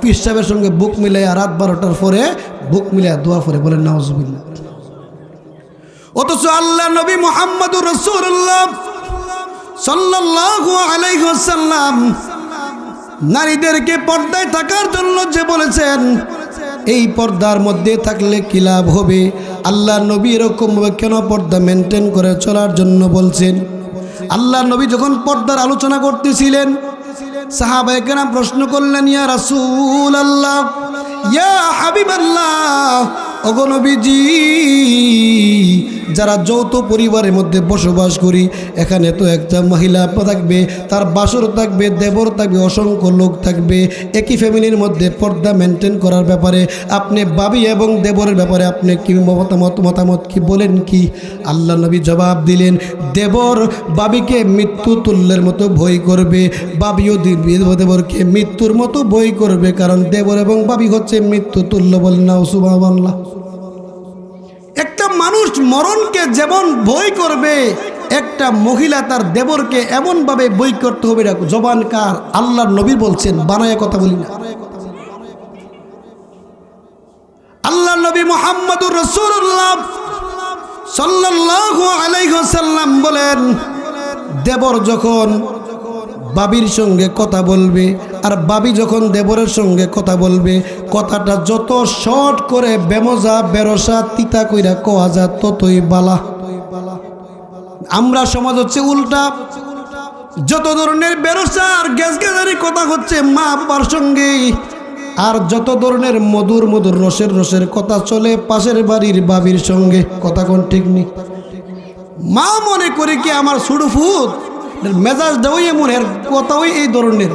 পীর সাহেবের সঙ্গে বুক মিলাইয়া রাত 12টার পরে বুক মিলাইয়া দোয়া পড়ে, বলেন নাউজুবিল্লাহ। অথচ আল্লাহ নবী মুহাম্মদুর রাসূলুল্লাহ সাল্লাল্লাহু আলাইহি ওয়াসাল্লাম নারীদেরকে পর্দায় থাকার জন্য যে বলেছেন, এই পর্দার মধ্যে থাকলে কি লাভ হবে, আল্লাহ নবী এরকমভাবে কেন পর্দা মেনটেন করে চলার জন্য বলছেন। আল্লাহ নবী যখন পর্দার আলোচনা করতেছিলেন, সাহাবায়ে কেরাম প্রশ্ন করলেন, ইয়া রাসূলুল্লাহ, ইয়া হাবিবাল্লাহ, ওগো নবীজি, যারা যৌথ পরিবারের মধ্যে বসবাস করি, এখানে তো একটা মহিলা থাকবে, তার বাসর থাকবে, দেবর থাকবে, অসংখ্য লোক থাকবে, একই ফ্যামিলির মধ্যে পর্দা মেনটেন করার ব্যাপারে আপনি বাবি এবং দেবরের ব্যাপারে আপনি কি মতামত কি বলেন কি? আল্লাহ নবী জবাব দিলেন, দেবর বাবিকে মৃত্যু তুল্যের মতো ভয় করবে, বাবিও দেবরকে মৃত্যুর মতো ভয় করবে, কারণ দেবর এবং বাবি হচ্ছে মৃত্যু তুল্য। বলেন না সুবহানাল্লাহ। একটা মানুষ মরণকে যেমন ভয় করবে, একটা মহিলা তার দেবরকে এমনভাবে ভয় করতে হবে। জবান কার? আল্লাহর নবী বলছেন, বানায়া কথা বলি না। আল্লাহর নবী মুহাম্মদুর রাসূলুল্লাহ সাল্লাল্লাহু আলাইহি ওয়াসাল্লাম বলেন, দেবর যখন বাবির সঙ্গে কথা বলবে আর বাবি যখন দেবরের সঙ্গে কথা বলবে, কথাটা যত শর্ট করে বেমজা বেরসা তিতা কইরা কোয়া যা ততই বালা। আমরা সমাজ হচ্ছে উল্টা, যত ধরনের বেরসা আর গ্যাসগাজারি কথা হচ্ছে মা বাবার সঙ্গে, আর যত ধরনের মধুর মধুর রসের কথা চলে পাশের বাড়ির বাবির সঙ্গে। কথা কোন ঠিক নেই? মা মনে করে কি আমার ছোট ফুট মেজাজ দেওয়াই এমন, এর কথাই এই ধরনের,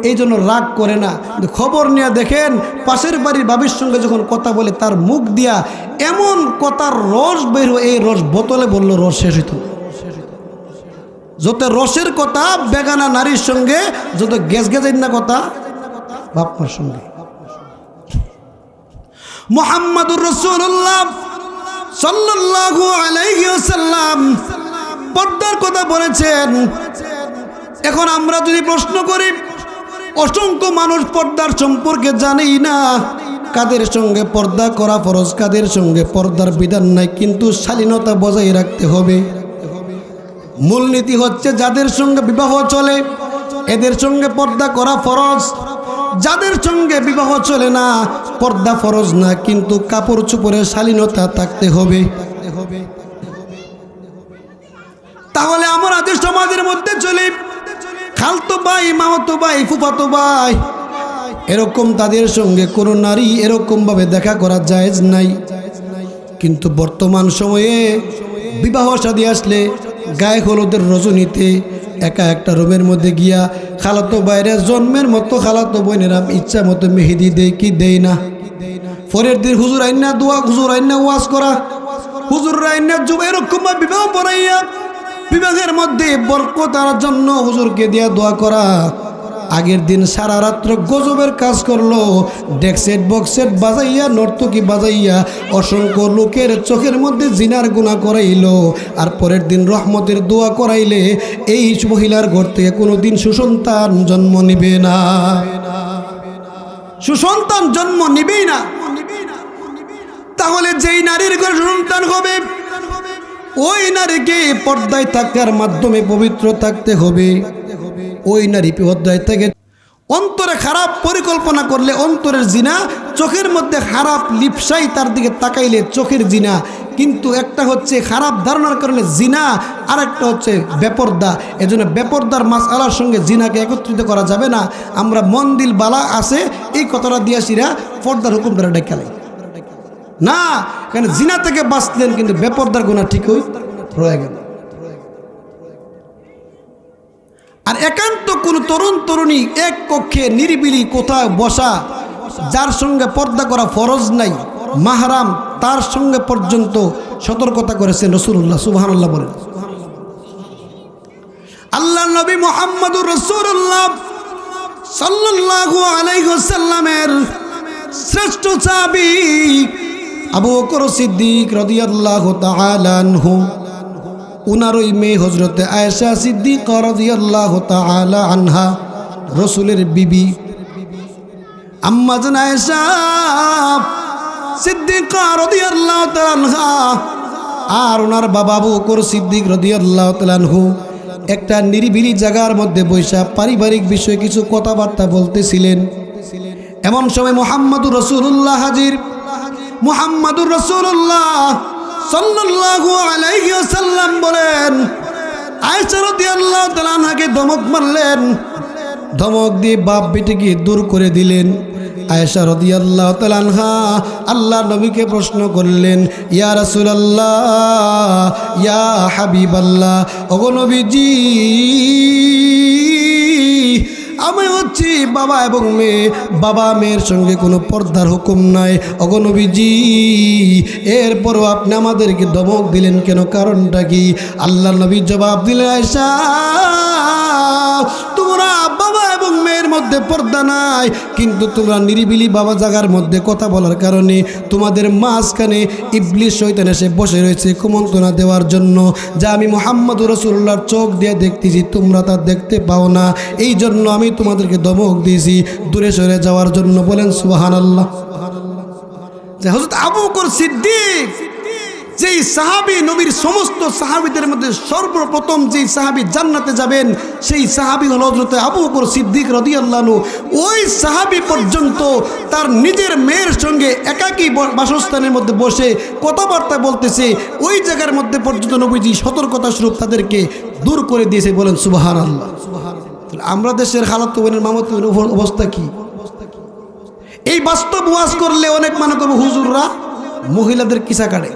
এই জন্য রাগ করে না। খবর নিয়ে দেখেন, পাশের বাড়ির বাবির সঙ্গে যখন কথা বলে তার মুখ দিয়া এমন কথার রস বের হয়, এই রস বোতলে বললো রস শেষ হইত। যত রসের কথা বেগানা নারীর সঙ্গে, যত গ্যাস না কথা বাপমার সঙ্গে। মুহাম্মাদুর রাসূলুল্লাহ সাল্লাল্লাহু আলাইহি ওয়াসাল্লাম পর্দার কথা বলেছেন। এখন আমরা যদি প্রশ্ন করি, অসংখ্য মানুষ পর্দার সম্পর্কে জানেই না, কাদের সঙ্গে পর্দা করা ফরজ, কাদের সঙ্গে পর্দার বিধান নাই, কিন্তু শালীনতা বজায় রাখতে হবে। মূলনীতি হচ্ছে যাদের সঙ্গে বিবাহ চলে এদের সঙ্গে পর্দা করা ফরজ, যাদের সঙ্গে বিবাহ চলে না পর্দা ফরজ না, কিন্তু কাপড় চোপড়ে শালীনতা থাকতে হবে। তাহলে আমরা যে সমাজের মধ্যে চলি, খালতো ভাই, মামাতো ভাই, ফুফাতো ভাই, এরকম তাদের সঙ্গে কোনো নারী এরকমভাবে দেখা করা জায়েজ নাই। কিন্তু বর্তমান সময়ে বিবাহ শাদী আসলে গায়ে হলুদের রজনীতে একা একটা রুমের মধ্যে গিয়া খালাতো বাইরে জন্মের মতো খালাতো বোনেরা ইচ্ছা মতো মেহেদি দেয় কি দেয় না। পরের দিন হুজুর আইনা দোয়া, হুজুর আইনা ওয়াজ করা, হুজুর আইনা যুব এরকম বিবাহ পড়াইয়া বিবাহের মধ্যে বরকতার জন্য হুজুরকে দিয়া দোয়া করা। আগের দিন সারা রাত্র গজবের কাজ করলো, ডেকসেট বক্সেট বাজাইয়া নর্তকী বাজাইয়া অসংখ্য লোকের চোখের মধ্যে জিনার গুনাহ করাইলো, আর পরের দিন রহমতের দোয়া করাইলে এই মহিলার ঘর থেকে কোনোদিন সুসন্তান জন্ম নিবে না, সুসন্তান জন্ম নিবেই না। তাহলে যেই নারীর ঘরে সুসন্তান হবে ওই নারীকে পর্দায় থাকার মাধ্যমে পবিত্র থাকতে হবে। ওই নারী পর্দায় থেকে অন্তরে খারাপ পরিকল্পনা করলে অন্তরের জিনা, চোখের মধ্যে খারাপ লিপসাই তার দিকে তাকাইলে চোখের জিনা। কিন্তু একটা হচ্ছে খারাপ ধারণার কারণে জিনা, আর একটা হচ্ছে বেপর্দা। এজন্য বেপর্দার মাসআলার সঙ্গে জিনাকে একত্রিত করা যাবে না। আমরা মন দিল বালা আছে এই কথাটা দিয়াছিরা পর্দার হুকুম ধরে ডেকালাই না, কারণ জিনা থেকে বাঁচলেন কিন্তু বেপর্দার গুনাহ ঠিকই রয়ে গেল। আর একান্ত কোনো তরুণ তরুণী এক কক্ষে নিরিবিলি কোথাও বসা, যার সঙ্গে পর্দা করা ফরজ নাই, মাহরাম, তার সঙ্গে পর্যন্ত সতর্কতা করেছেন রাসূলুল্লাহ। সুবহানাল্লাহ বলেন। আল্লাহ নবী মুহাম্মদুর রাসূলুল্লাহ সাল্লাল্লাহু আলাইহি ওয়াসাল্লামের শ্রেষ্ঠ সাহাবী আবু বকর সিদ্দিক রাদিয়াল্লাহু তাআলা আনহু, উনার ওই মেয়ে হযরতে আয়েশা সিদ্দিকা রাদিয়াল্লাহু তাআলা আনহা, রাসূলের বিবি আম্মা জান আয়েশা সিদ্দিকা রাদিয়াল্লাহু তাআলা আনহা আর ওনার বাবা আবু বকর সিদ্দিক রাদিয়াল্লাহু তাআলা আনহু একটা নিরিবিলি জায়গার মধ্যে বৈশা পারিবারিক বিষয়ে কিছু কথাবার্তা বলতেছিলেন। এমন সময় মুহাম্মদুর রাসূলুল্লাহ হাজির। মুহাম্মদুর রাসূলুল্লাহ সাল্লাল্লাহু আলাইহি ওয়াসাল্লাম বলেন, আয়েশা রাদিয়াল্লাহু তাআলা আনহাকে ধমক মারলেন। ধমক দিয়ে বাপ বেটিকে দূর করে দিলেন। আয়েশা রাদিয়াল্লাহু তাআলা আনহা আল্লাহ নবীকে প্রশ্ন করলেন, ইয়া রাসূলুল্লাহ, ইয়া হাবিবাল্লাহ, ওগো নবীজি, আমি হচ্ছি বাবা এবং মেয়ে, বাবা মেয়ের সঙ্গে কোনো পর্দার হুকুম নাই, ওগো নবীজি, এরপরও আপনি আমাদেরকে ধমক দিলেন কেন, কারণটা কি? আল্লাহ নবী জবাব দিলেন, আয়েশা, তোমরা বাবা এবং মেয়ের মধ্যে পর্দা নাই, কিন্তু তোমরা নিরিবিলি বাবা জায়গার মধ্যে কথা বলার কারণে তোমাদের মাঝখানে ইবলিস শয়তান এসে বসে রয়েছে কুমন্ত্রণা দেওয়ার জন্য, যা আমি মুহাম্মদুর রাসূলুল্লাহর চোখ দিয়ে দেখতেছি, তোমরা তা দেখতে পাও না, এই জন্য আমি তোমাদেরকে ধমক দিয়েছি দূরে সরে যাওয়ার জন্য। বলেন সুবহানাল্লাহ। হযরত আবু বকর সিদ্দিক, যেই সাহাবী নবীর সমস্ত সাহাবীদের মধ্যে সর্বপ্রথম যেই সাহাবী জান্নাতে যাবেন, সেই সাহাবী হল হযরত আবু বকর সিদ্দিক রাদিয়াল্লাহু আনহু। ওই সাহাবী পর্যন্ত তার নিজের মেয়ের সঙ্গে একাকী বাসস্থানের মধ্যে বসে কথাবার্তা বলতেছে, ওই জায়গার মধ্যে পর্যন্ত নবীজি সতর্কতা স্বরূপ তাদেরকে দূর করে দিয়েছে। বলেন সুবহানাল্লাহ। আমরা দেশের হালত মামতের অবস্থা কি? এই বাস্তব ওয়াজ করলে অনেক মনে করবো হুজুররা মহিলাদের কিসা কাটে।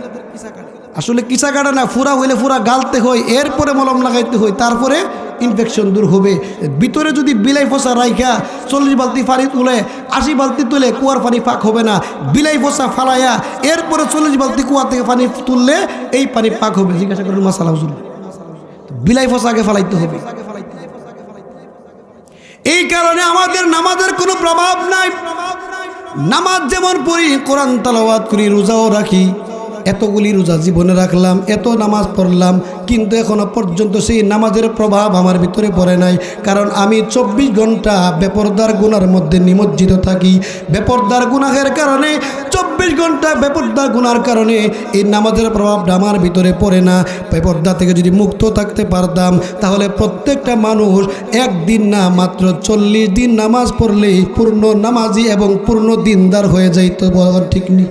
আসলে কিসা কাটে না, ফুরা হইলে ফুরা গালতে হয়, এরপরে মলম লাগাইতে হয়, তারপরে ইনফেকশন দূর হবে। ভিতরে যদি বিলাই ফসা রাইখা 40 বালতি পানি তুলে 80 বালতি তুলে কুয়ার পানি পাক হবে না। বিলাই ফসা ফালাইয়া এরপরে 40 বালতি কুয়া থেকে পানি তুললে এই পানি পাক হবে। জিজ্ঞাসা করেন মাসালা হুজুর, বিলাই ফসা আগে ফালাইতে হবে। এই কারণে আমাদের নামাজের কোনো প্রভাব নাই। নামাজ যেমন পড়ি, কোরআন তেলাওয়াত করি, রোজাও রাখি, এতগুলি রোজা জীবনে রাখলাম, এত নামাজ পড়লাম, কিন্তু এখনো পর্যন্ত সেই নামাজের প্রভাব আমার ভিতরে পড়ে নাই। কারণ আমি 24 ঘন্টা বেপরদার গুনার মধ্যে নিমজ্জিত থাকি। বেপরদার গুনাহের কারণে 24 ঘন্টা বেপরদার গুনার কারণে এই নামাজের প্রভাবটা আমার ভিতরে পড়ে না। বেপরদা থেকে যদি মুক্ত থাকতে পারতাম, তাহলে প্রত্যেকটা মানুষ একদিন না মাত্র 40 দিন নামাজ পড়লেই পূর্ণ নামাজি এবং পূর্ণ দিনদার হয়ে যাইত। ঠিক নেই?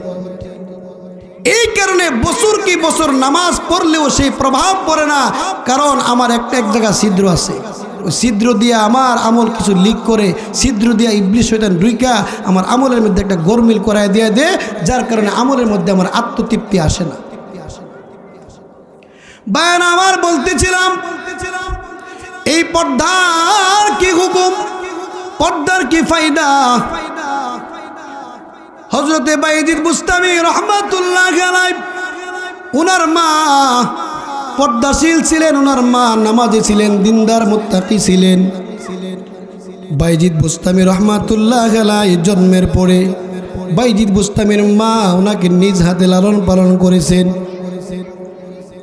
এই কারণে বছর কি বছর নামাজ পড়লেও সেই প্রভাব পড়ে না। কারণ আমার এক জায়গা ছিদ্র আছে, ওই ছিদ্র দিয়ে আমার আমল কিছু লিক করে, ছিদ্র দিয়ে ইবলিস শয়তান ঢুইকা আমার আমলের মধ্যে একটা গরমিল করায় দিয়ে দেয়, যার কারণে আমলের মধ্যে আমার আত্মতৃপ্তি আসে না। বায়ান আমার বলতেছিলাম, এই পর্দার কি হুকুম, পর্দার কি ফায়দা। হযরতে বাইজিদ বুস্তামি রহমাতুল্লাহ আলাইহি, ওনার মা পর্দাশীল ছিলেন, ওনার মা নামাজি ছিলেন, দিনদার মুত্তাকি ছিলেন। বাইজিদ বুস্তামি রহমাতুল্লাহ আলাইহি জন্মের পরে বাইজিদ বুস্তামির মা ওনাকে নিজ হাতে লালন পালন করেছেন।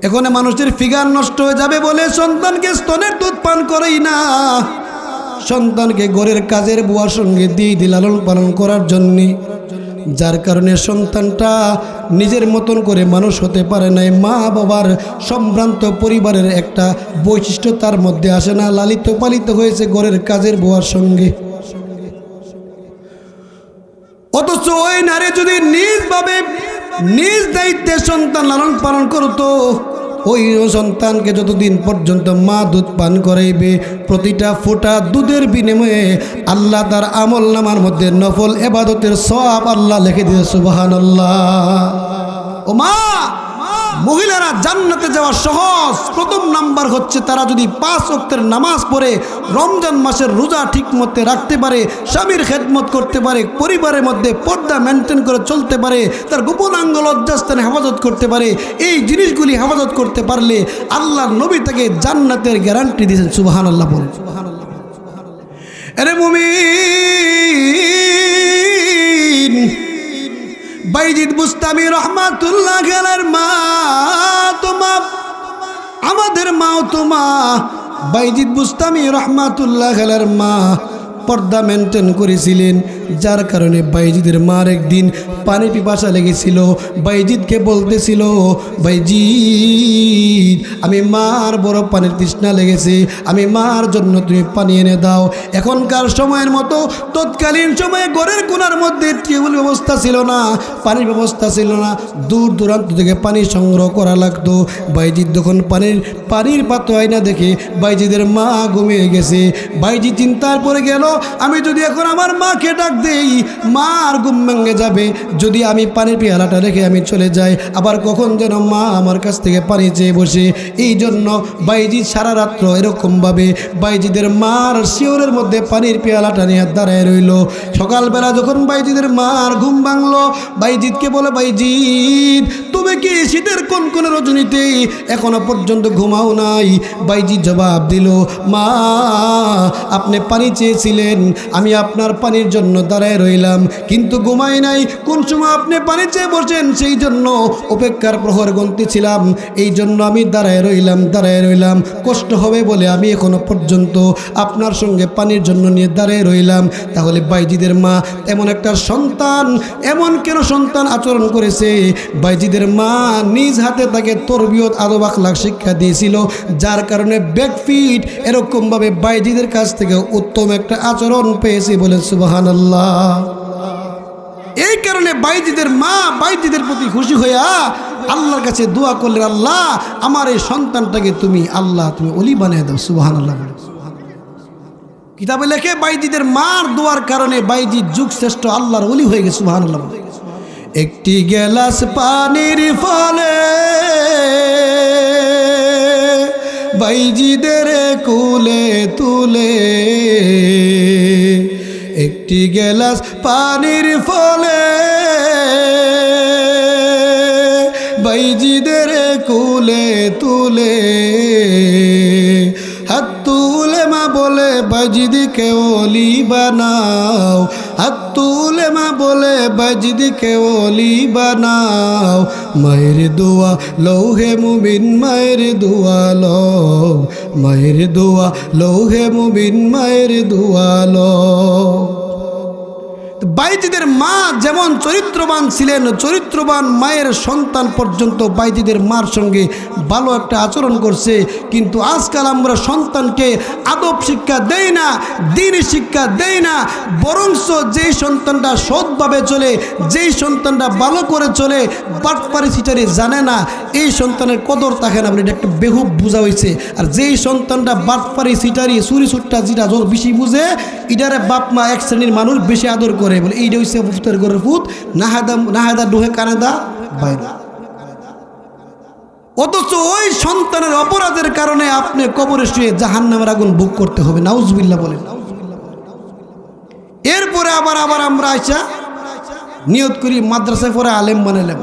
এখন মানুষের ফিগার নষ্ট হয়ে যাবে বলে সন্তানকে স্তনের দুধ পান করেই না, সন্তানকে ঘরের কাজের বুয়ার সঙ্গে দিয়ে লালন পালন করার জন্যে, যার কারণে সন্তানটা নিজের মতন করে মানুষ হতে পারে নাই। মা বাবার সম্ভ্রান্ত পরিবারের একটা বৈশিষ্ট্য তার মধ্যে আসে না, লালিত পালিত হয়েছে ঘরের কাজের বুয়ার সঙ্গে। অথচ ওই নারী যদি নিজভাবে নিজ দায়িত্বে সন্তান লালন পালন করতো, ওই সন্তানকে যতদিন পর্যন্ত মা দুধ পান করাইবে, প্রতিটা ফোঁটা দুধের বিনিময়ে আল্লাহ তার আমল নামার মধ্যে নফল ইবাদতের সওয়াব আল্লাহ লিখে দিয়েছে। সুবহানাল্লাহ। ও মা, মহিলা যারা জান্নাতে যাওয়া সহজ, প্রথম নাম্বার হচ্ছে তারা যদি 5 ওয়াক্তের নামাজ পড়ে, রমজান মাসের রোজা ঠিক মতো রাখতে পারে, স্বামীর খেদমত করতে পারে, পরিবারের মধ্যে পর্দা মেনটেন করে চলতে পারে, তার গোপনাঙ্গ লজ্জাস্থানে হেফাজত করতে পারে। এই জিনিসগুলি হেফাজত করতে পারলে আল্লাহর নবী তাকে জান্নাতের গ্যারান্টি দিয়েছেন। সুবহানাল্লাহ বলেন। আরে মুমিন, বাইজিদ বুস্তামি রহমাতুল্লাহ আলাইহির মা তোমা, আমাদের মাও তোমা। বাইজিদ বুস্তামি রহমাতুল্লাহ আলাইহির মা পর্দা মেনটেন করেছিলেন, যার কারণে বাইজিদের মার একদিন পানি পিপাসা লেগেছিল। বাইজিদকে বলতেছিল, বাইজিদ আমি মার বড় পানির তৃষ্ণা লেগেছে, আমি মার জন্য তুমি পানি এনে দাও। এখনকার সময়ের মতো তৎকালীন সময়ে ঘরের কোনার মধ্যে টিউবওয়েল ব্যবস্থা ছিল না, পানির ব্যবস্থা ছিল না, দূর দূরান্ত থেকে পানি সংগ্রহ করা লাগতো। বাইজিদ যখন পানির পাত্র আয়না দেখে বাইজিদের মা ঘুমিয়ে গেছে। বাইজিদ চিন্তার পরে গেল, আমি যদি এখন আমার মাকে ডাক দেই, মার ঘুম ভেঙে যাবে। যদি আমি পানির পেয়ালাটা রেখে আমি চলে যাই, আবার কখন যেন মা আমার কাছ থেকে পানি চেয়ে বসে। এই জন্য বাইজিদ সারা রাত্র এরকমভাবে বাইজিদের মার শিওরের মধ্যে পানির পেয়ালাটা নিয়ে দাঁড়ায় রইল। সকালবেলা যখন বাইজিদের মার ঘুম ভাঙলো, বাইজিদকে বলে, বাইজিদ তুমি কি শীতের কোন রজনীতে এখনো পর্যন্ত ঘুমাও নাই? বাইজিদ জবাব দিল, মা আপনি পানি চেয়েছিলেন, আমি আপনার পানির জন্য দাঁড়ায় রইলাম, কিন্তু ঘুমাই নাই। কোন সময় আপনি পানি চেয়ে বসেন সেই জন্য অপেক্ষার প্রহর গুনতেছিলাম, এই জন্য আমি দাঁড়ায় রইলাম। কষ্ট হবে বলে আমি এখনো পর্যন্ত আপনার সঙ্গে পানির জন্য নিয়ে দাঁড়ায় রইলাম। তাহলে বাইজিদের মা এমন একটা সন্তান, এমন কেন সন্তান আচরণ করেছে? বাইজিদের মা নিজ হাতে তাকে তরবিয়ত আদব আখলাক শিক্ষা দিয়েছিল, যার কারণে ব্যাকফিট এরকমভাবে বাইজিদের কাছ থেকে উত্তম একটা আচরণ পেয়েছে। বলে সুবহানাল্লাহ। এই কারণে বাইজিদের মা বাইজিদের প্রতি খুশি হইয়া আল্লাহর কাছে দোয়া করলেন, আল্লাহ আমার এই সন্তানটাকে তুমি ওলি বানিয়ে দাও। সুবহানাল্লাহ। কিতাবে লেখে বাইজিদের মার দোয়ার কারণে বাইজিদ যুগ শ্রেষ্ঠ আল্লাহর ওলি হয়ে গেছে। সুবহানাল্লাহ। একটি গ্লাস পানির ফলে বাইজিদের কুলে তুলে, একটি গ্লাস পানির ফলে বাইজিদের কুলে তুলে, হাত তুলে মা বলে বাইজিদকে ওলি বানাও, হাত তুলে মা বলে বাইজিদকে ওলি বানাও। মায়ের দোয়া লৌহে মুমিন, মায়ের দোয়া লও, মায়ের দোয়া লৌহে মুমিন, মায়ের দোয়া লও। বাইজিদের মা যেমন চরিত্রবান ছিলেন, চরিত্রবান মায়ের সন্তান পর্যন্ত বাইজিদের মার সঙ্গে ভালো একটা আচরণ করছে। কিন্তু আজকাল আমরা সন্তানকে আদব শিক্ষা দেই না, দ্বীনি শিক্ষা দেই না, বরঞ্চ যেই সন্তানটা সৎভাবে চলে, যেই সন্তানটা ভালো করে চলে, বাটপারি সিটারি জানে না, এই সন্তানের কদর থাকে না বলে এটা একটা বেহুব বোঝা হয়েছে। আর যেই সন্তানটা বাটপারি সিটারি চুরি চুট্টা যেটা বেশি বুঝে, এটারে বাপ মা এক শ্রেণীর মানুষ বেশি আদর করে, বলে এইটা হচ্ছে ফুতের ঘরের ফুত, নাহাদা ডুহে কানেদা বাইরে। অথচ ওই সন্তানের অপরাধের কারণে আপনি কবরে শুয়ে জাহান্নামের আগুন ভোগ করতে হবে। নাউজুবিল্লাহ বলেন। এরপরে আবার আমরা আইসা নিয়ত করি মাদ্রাসায় পরে আলেম বানাইলাম,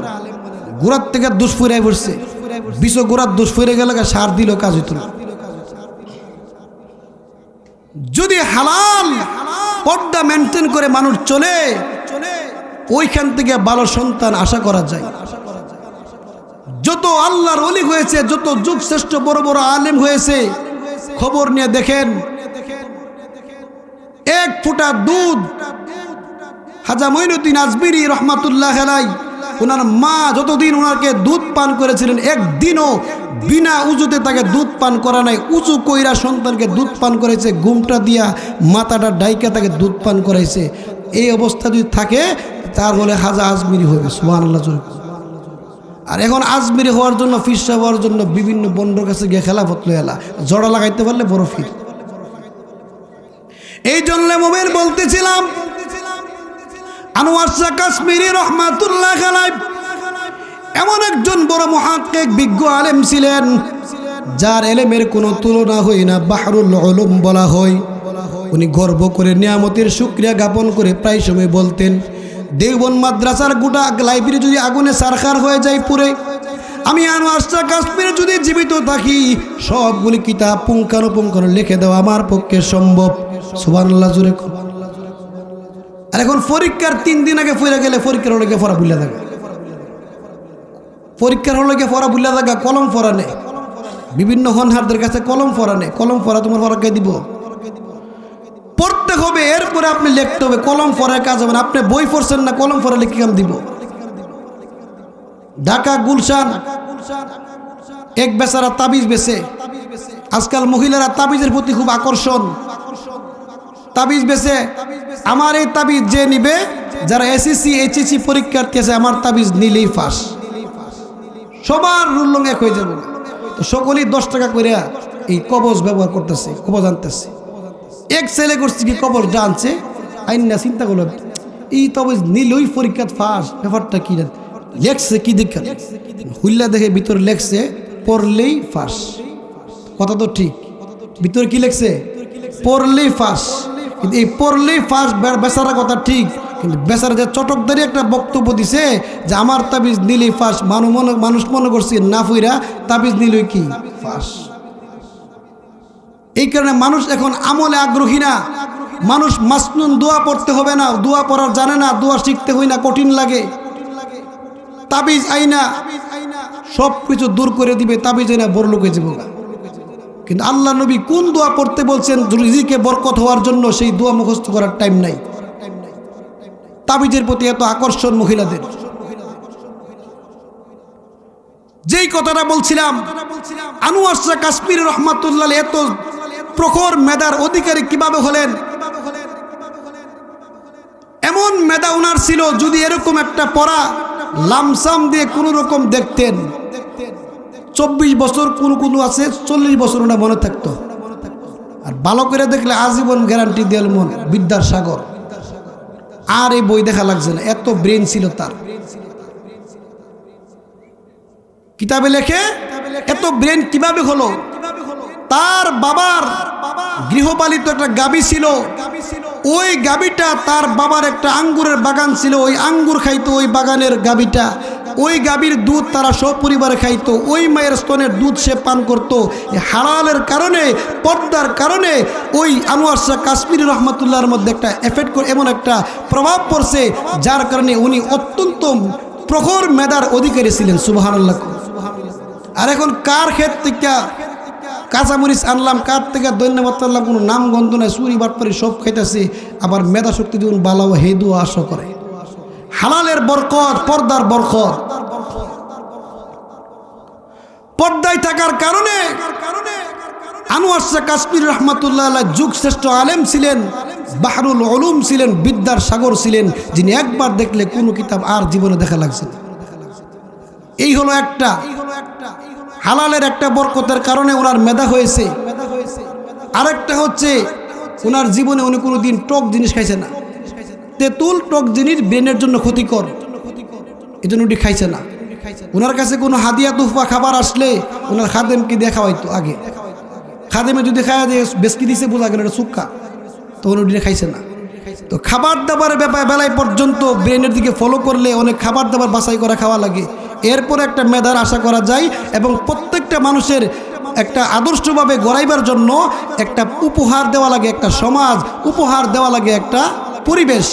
গোড়ার থেকে দোষ ফিরাই পড়ছে, বিষ গোড়ার দোষ ফিরে গেল, সার দিল, কাজ হইত না। যদি হালাল পর্দা মেনটেন করে মানুষ চলে, ওইখান থেকে ভালো সন্তান আশা করা যায়। যত আল্লাহর ওলি হয়েছে, যত যুগ শ্রেষ্ঠ বড় বড় আলেম হয়েছে, খবর নিয়ে দেখেন, এক ফোঁটা দুধ হাজা মঈনুদ্দিন আজমিরি রহমাতুল্লাহ আলাইহি, ওনার মা যতদিন ওনাকে দুধ পান করেছিলেন, একদিনও বিনা উজুতে তাকে দুধ পান করা নাই। উঁচু কইরা সন্তানকে দুধ পান করেছে, ঘুমটা দিয়া মাথাটা ডাইকা তাকে দুধ পান করাইছে। এই অবস্থা যদি থাকে তার বলে হাজা আজমিরি হবে। সুবহানাল্লাহ। আর এখন আজমিরি হওয়ার জন্য, ফিরসা হওয়ার জন্য বিভিন্ন বন্ডর কাছে গিয়ে খেলাফত লয়ে এলা, জড়া লাগাইতে পারলে বড় ফির। এই জন্য মোমেন বলতেছিলাম, আনোয়ার শাহ কাশ্মীরি রহমাতুল্লাহ আলাইহি এমন একজন বড় মুহাক্কিক বিজ্ঞ আলেম ছিলেন, যার এলেমের কোনো তুলনা হয় না, বাহরুল উলুম বলা হয়। উনি গর্ব করে নিয়ামতের শুকরিয়া জ্ঞাপন করে প্রায় সময় বলতেন, দেওবন্দ মাদ্রাসার গোটা লাইব্রেরি যদি আগুনে সারখার হয়ে যায় পুরে, আমি আনোয়ার শাহ কাশ্মীরে যদি জীবিত থাকি সবগুলি কিতাব পুঙ্খানুপুঙ্খানু লিখে দেওয়া আমার পক্ষে সম্ভব। সুবহানাল্লাহ জোরে। আর এখন পরীক্ষার 3 দিন আগে ফিরে গেলে পরীক্ষার হলে গিয়ে পড়া ভুলে থাকা, পরীক্ষার হলে গিয়ে পড়া ভুলে থাকা, কলম পড়া নেই। বিভিন্ন হনহারদের কাছে কলম পড়া নেই, কলম পড়া তোমার পড়াকে দিব, পড়তে হবে, এরপরে আপনি লিখতে হবে। কলম পড়ার কাজ হবে না। আপনি বই পড়ছেন না, কলম পড়া লিখে কাম দিব। ঢাকা গুলশান এক বেচারা তাবিজ বেচে। আজকাল মহিলারা তাবিজের প্রতি খুব আকর্ষণ, তাবিজ বেচে। আমার এই তাবিজ যে নিবে, যারা এসএসসি এইচএসসি পরীক্ষার্থী আছে, আমার তাবিজ নিলেই ফাঁস, সবার রুল এক হয়ে যাবে। তো সকলেই 10 টাকা করে এই কবজ ব্যবহার করতেছে, কবজ আনতেছে। এক ছেলে করছে কি, কবজ আনছে আইন না, চিন্তা করলো এই তাবিজ নিলেই পরীক্ষা ফাঁস। ব্যাপারটা কি লেখছে, কি দেখা হুল্লা দেখে ভিতরে লেখছে পড়লেই ফাঁস। কথা তো ঠিক, ভিতরে কি লেখছে, পড়লেই ফাঁস। কিন্তু এই পড়লেই ফাঁস বেচারা কথা ঠিক, কিন্তু বেচারা যে চটকদারি একটা বক্তব্য দিছে যে আমার তাবিজ নিলেই ফাঁস, মানুষ মনে করছে না ফুইরা তাবিজ নিলেই কি ফাঁস। এই কারণে মানুষ এখন আমলে আগ্রহী না। মানুষ মাসনুন দোয়া পড়তে হবে না, দোয়া পড়ার জানে না, দোয়া শিখতে হয় না, কঠিন লাগে। তাবিজ আইনা সব কিছু দূর করে দিবে, তাবিজ আইনা বড় লোকে যাবো। কিন্তু আল্লাহ নবী কোন দোয়া পড়তে বলছেন রিজিকে বরকত হওয়ার জন্য, সেই দোয়া মুখস্থ করার টাইম নাই। তাবিজের প্রতি এত আকর্ষণ মহিলাদের। যেই কথাটা বলছিলাম, আনোয়ার শাহ কাশ্মীরি রহমাতুল্লাহ এত প্রখর মেধার অধিকারী কিভাবে হলেন? এমন মেধা ওনার ছিল, যদি এরকম একটা পড়া লামসাম দিয়ে কোনো রকম দেখতেন, 24 বছর কোন আছে 40 বছর ওনার মনে থাকতো। আর ভালো করে দেখলে আজীবন গ্যারান্টি দিল মন, বিদ্যার সাগর। আর এই বই দেখা লাগছে না, এত ব্রেন ছিল তার। কিতাবে লেখে এত ব্রেন কিভাবে হলো? তার বাবার গৃহপালিত একটা গাবি ছিল, ওই গাবিটা তার বাবার একটা আঙ্গুরের বাগান ছিল, ওই আঙ্গুর খাইতো ওই বাগানের গাবিটা। ওই গাবির দুধ তারা সপরিবারে খাইতো, ওই মায়ের স্তনের দুধ সে পান করতো। হালালের কারণে, পর্দার কারণে ওই আনোয়ার শাহ কাশ্মীরি রহমাতুল্লাহর মধ্যে একটা এফেক্ট করে, এমন একটা প্রভাব পড়ছে, যার কারণে উনি অত্যন্ত প্রখর মেধার অধিকারী ছিলেন। সুবহানাল্লাহ। আর এখন কার ক্ষেত থেকে কাঁচামরিচ আনলাম, কার থেকে ধন্যবাদ আনলাম, কোনো নাম গন্ধ নাই, চুরি বাটপারি সব খাইতেছে, আবার মেধা শক্তি দিন বালাও হেদু আশা করে। হালালের বরকত, পর্দার বরকত, পর্দায় থাকার কারণে আনোয়ার শাহ কাশ্মীরি রহমাতুল্লাহ আলাইহি যুগ শ্রেষ্ঠ আলেম ছিলেন, বাহরুল উলুম ছিলেন, বিদ্যার সাগর ছিলেন, যিনি একবার দেখলে কোনো কিতাব আর জীবনে দেখা লাগছে না। এই হলো একটা হালালের একটা বরকতের কারণে ওনার মেধা হয়েছে। আরেকটা হচ্ছে ওনার জীবনে উনি কোনো দিন টক জিনিস খাইছে না। তেঁতুল টক জিনিস ব্রেনের জন্য ক্ষতিকর, এই জন্য উনি খাইছে না। ওনার কাছে কোনো হাদিয়া তুফা খাবার আসলে ওনার খাদেমকে দেখা হয়তো। আগে খাদেমে যদি খাওয়া দিয়ে বেশকি দিছে বোঝা গেল এটা সুক্কা, তো উনি খাইছে না। তো খাবার দাবারের ব্যাপারে বেলায় পর্যন্ত ব্রেনের দিকে ফলো করলে অনেক খাবার দাবার বাছাই করা খাওয়া লাগে, এরপর একটা মেধার আশা করা যায়। এবং প্রত্যেকটা মানুষের একটা আদর্শভাবে গড়াইবার জন্য একটা উপহার দেওয়া লাগে, একটা সমাজ উপহার দেওয়া লাগে, একটা পরিবেশ।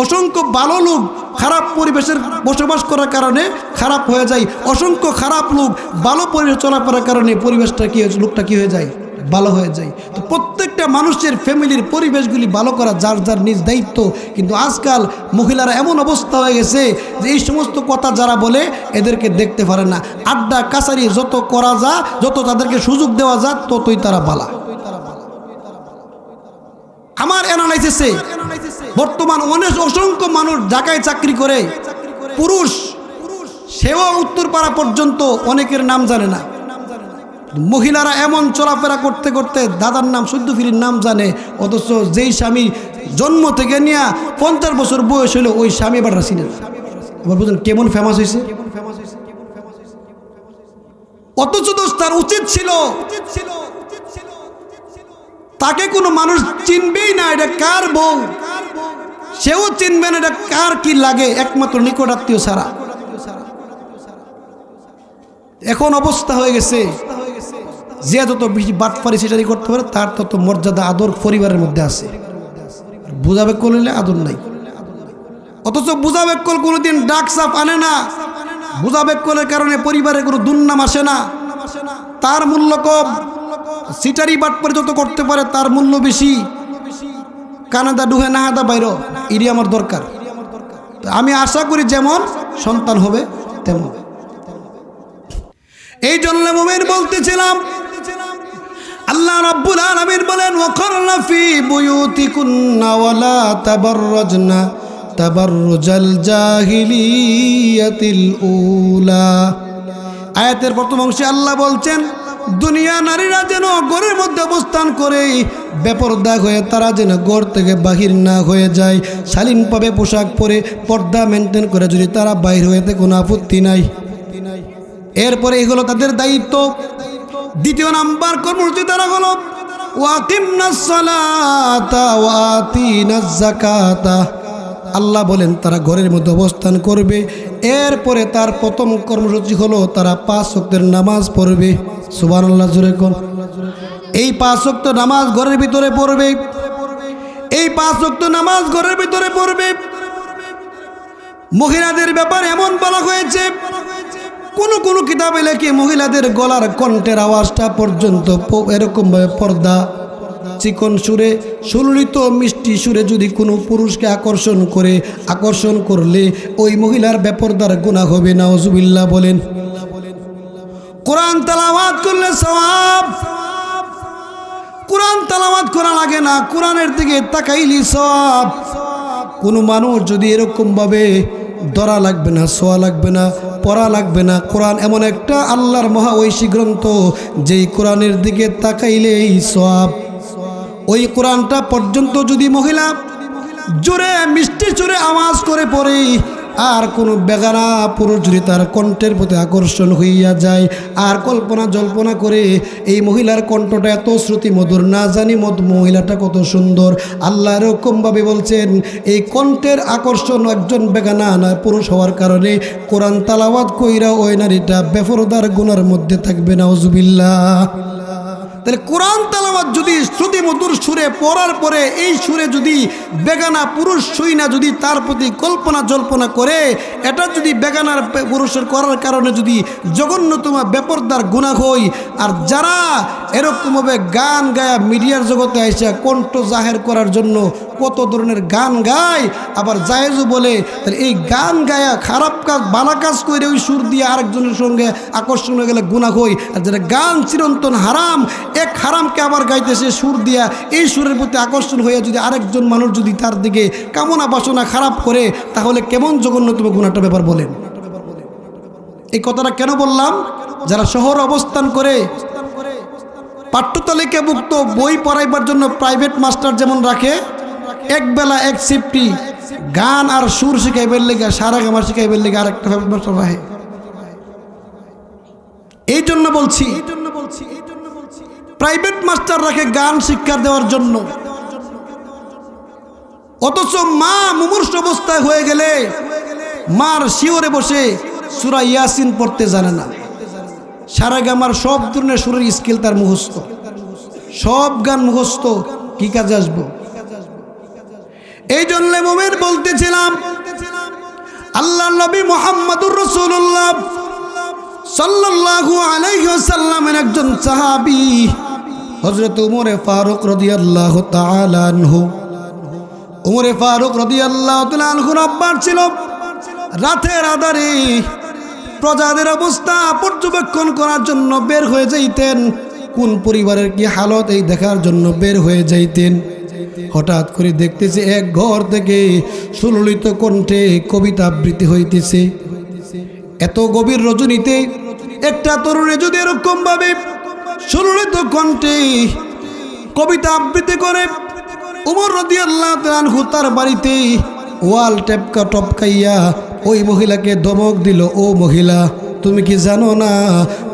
অসংখ্য ভালো লোক খারাপ পরিবেশের বসবাস করার কারণে খারাপ হয়ে যায়, অসংখ্য খারাপ লোক ভালো পরিবেশ চলাফেরার কারণে পরিবেশটা কি হয়েছে, লোকটা কি হয়ে যায়, ভালো হয়ে যায়। তো প্রত্যেকটা মানুষের ফ্যামিলির পরিবেশগুলি ভালো করা যার যার নিজ দায়িত্ব। কিন্তু আজকাল মহিলারা এমন অবস্থা হয়ে গেছে যে এই সমস্ত কথা যারা বলে এদেরকে দেখতে পারে না। আড্ডা কাছারি যত করা যা, যত তাদেরকে সুযোগ দেওয়া যা, ততই তারা বালা। আমার অ্যানালাইসিসে বর্তমান অসংখ্য মানুষ ঢাকায় চাকরি করে, পুরুষ সেও উত্তরপাড়া পর্যন্ত অনেকের নাম জানে না। মহিলারা এমন চলাফেরা করতে করতে দাদার নাম, সদ্যফিরির নাম জানে, অথচ যেই স্বামী জন্ম থেকে নিয়ে 50 বছর বয়স হলো ওই স্বামী এবার চিনে না। এবার বুঝলেন কেমন ফেমাস হয়েছে। অথচ তার উচিত ছিল তাকে কোনো মানুষ চিনবেই না, এটা কার বউ সেও চিনবে না, এটা কার কি লাগে, একমাত্র নিকট আত্মীয় ছাড়া। এখন অবস্থা হয়ে গেছে যে যত বেশি বাটপারি সেটাই করতে পারে তার তত মর্যাদা আদর পরিবারের মধ্যে আছে, বুঝাবে করলে আদর নাই। অথচ বুঝাবে কল কোনোদিন ডাক সাপ আনে না, বুঝাবে কলের কারণে পরিবারের কোনো দুর্নাম আসে না, তার মূল্য কম। সিটারি বাটপারি যত করতে পারে তার মূল্য বেশি। কানাদা ডুহে নাহাদা বাইর এরই আমার দরকার। আমি আশা করি যেমন সন্তান হবে তেমন। এই জন্য মুমিন বলতেছিলাম আল্লাহ রাব্বুল আলামিন বলেন ওয়াকারনা ফি বুয়ুতিকুন্না ওয়ালা তাবাররাজনা তাবাররুজাল জাহিলিয়াতিল উলা। আয়াতের প্রথম অংশে আল্লাহ বলছেন দুনিয়া নারীরা যেন ঘরের মধ্যে অবস্থান করে বেপরদা হয়ে তারা যেন ঘর থেকে বাহির না হয়ে যায়, শালীনভাবে পোশাক পরে পর্দা মেনটেন করে যদি তারা বাহির হয়েতে কোনো আপত্তি নাই। এরপরে এগুলো তাদের দায়িত্ব। দ্বিতীয় নাম্বার কর্মসূচি তারা হলো ওয়াকিমনাস সালাতা ওয়া আতিনাজ যাকাতা। আল্লাহ বলেন তারা ঘরের মধ্যে অবস্থান করবে, এরপরে তার প্রথম কর্মসূচি হলো তারা 5 ওয়াক্তের নামাজ পড়বে। সুবহানাল্লাহ জোরে কোন। এই 5 ওয়াক্ত নামাজ ঘরের ভিতরে পড়বে, এই 5 ওয়াক্ত নামাজ ঘরের ভিতরে পড়বে। মহিলাদের ব্যাপারে এমন বলা হয়েছে কোন কিতাবে লেখে মহিলাদের গলার কণ্ঠের আওয়াজটা পর্যন্ত এরকমভাবে পর্দা চিকন সুরে সুললিত মিষ্টি সুরে যদি কোনো পুরুষকে আকর্ষণ করলে ওই মহিলার বেপরদার গুনাহ হবে। নাউজুবিল্লাহ বলেন। কোরআন তেলাওয়াত করলে সওয়াব, কোরআন তেলাওয়াত করা লাগে না, কোরআনের দিকে তাকাইলি সওয়াব। কোনো মানুষ যদি এরকমভাবে ধরা লাগবে না, ছোঁয়া লাগবে না, পড়া লাগবে না। কোরআন এমন একটা আল্লাহর মহা ঐশী গ্রন্থ যেই কোরআনের দিকে তাকাইলেই সওয়াব। ওই কোরআনটা পর্যন্ত যদি মহিলা জোরে মিষ্টি জোরে আওয়াজ করে পড়ে আর কোনো বেগানা পুরুষ যদি তার কণ্ঠের প্রতি আকর্ষণ হইয়া যায় আর কল্পনা জল্পনা করে এই মহিলার কণ্ঠটা এত শ্রুতি মধুর, না জানি মহিলাটা কত সুন্দর। আল্লাহ এরকমভাবে বলছেন এই কণ্ঠের আকর্ষণ একজন বেগানা না পুরুষ হওয়ার কারণে কোরআন তালাওয়াত কইরা ওই নারীটা বেপরদার গুনার মধ্যে থাকবে। নাউজুবিল্লাহ। তাহলে কোরআন তেলাওয়াত যদি শ্রুতি মধুর সুরে পড়ার পরে এই সুরে যদি বেগানা পুরুষ শুই না যদি তার প্রতি কল্পনা জল্পনা করে, এটা যদি বেগানার পুরুষের করার কারণে যদি জঘন্যতম বেপরদার গুনাহ হয়, আর যারা এরকমভাবে গান গায়া মিডিয়ার জগতে আইসা কণ্ঠ জাহের করার জন্য কত ধরনের গান গায় আবার জায়েজও বলে, তাহলে এই গান গায়া খারাপ কাজ বালা কাজ করে ওই সুর দিয়ে আরেকজনের সঙ্গে আকর্ষণ হয়ে গেলে গুনাহ হয়। আর যারা গান চিরন্তন হারাম, এক হারামকে আবার গাইতেছে সুর দিয়া, এই সুরের প্রতি আকর্ষণ হয়ে যদি আরেকজন মানুষ যদি তার দিকে কামনা বাসনা খারাপ করে তাহলে কেমন জঘন্যতম গুনাহটা ব্যাপার বলেন। এই কথাটা কেন বললাম? যারা শহর অবস্থান করে পাঠ্যতালিকাভুক্ত বই পড়াইবার জন্য প্রাইভেট মাস্টার যেমন রাখে, একবেলা এক শিফটি গান আর সুর শিখাইবার লেগে সারা গামার শিখাইবার লেগে আরেকটা প্রাইভেট মাস্টার রাখে। এই জন্য বলছি প্রাইভেট মাস্টার রাখে গান শিক্ষা দেওয়ার জন্য। অথচ মা মুমূর্ষ অবস্থায় হয়ে গেলে মার শিওরে বসে সূরা ইয়াসিন পড়তে জানে না। সারা গামার সব ধরনের সুরের স্কিল তার মুখস্থ, সব গান মুখস্থ, কি কাজে আসবো? এই জন্য মুমিন বলতেছিলাম আল্লাহ নবী মুহাম্মদুর রাসূলুল্লাহ সাল্লাল্লাহু আলাইহি ওয়াসাল্লামের একজন সাহাবী হযরত উমর ফারুক রাদিয়াল্লাহু তাআলা আনহু। উমর ফারুক রাদিয়াল্লাহু তাআলা আনহুর আব্বার ছিল রাতের আধারে প্রজাদের অবস্থা পর্যবেক্ষণ করার জন্য বের হয়ে যাইতেন, কোন পরিবারের কি হালত এই দেখার জন্য বের হয়ে যাইতেন। হঠাৎ করে দেখতেছে এক ঘর থেকে সুললিত কণ্ঠে কবিতা আবৃত্তি হইতেছে। এত গভীর রজনীতে একটা তরুণী যদি এরকম ভাবে সুললিত কণ্ঠে কবিতা আবৃত্তি করে, উমর রাদিয়াল্লাহু তাআলা আনহু তার বাড়িতে ওয়াল টপকাইয়া ওই মহিলাকে ধমক দিল, ও মহিলা, তুমি কি জানো না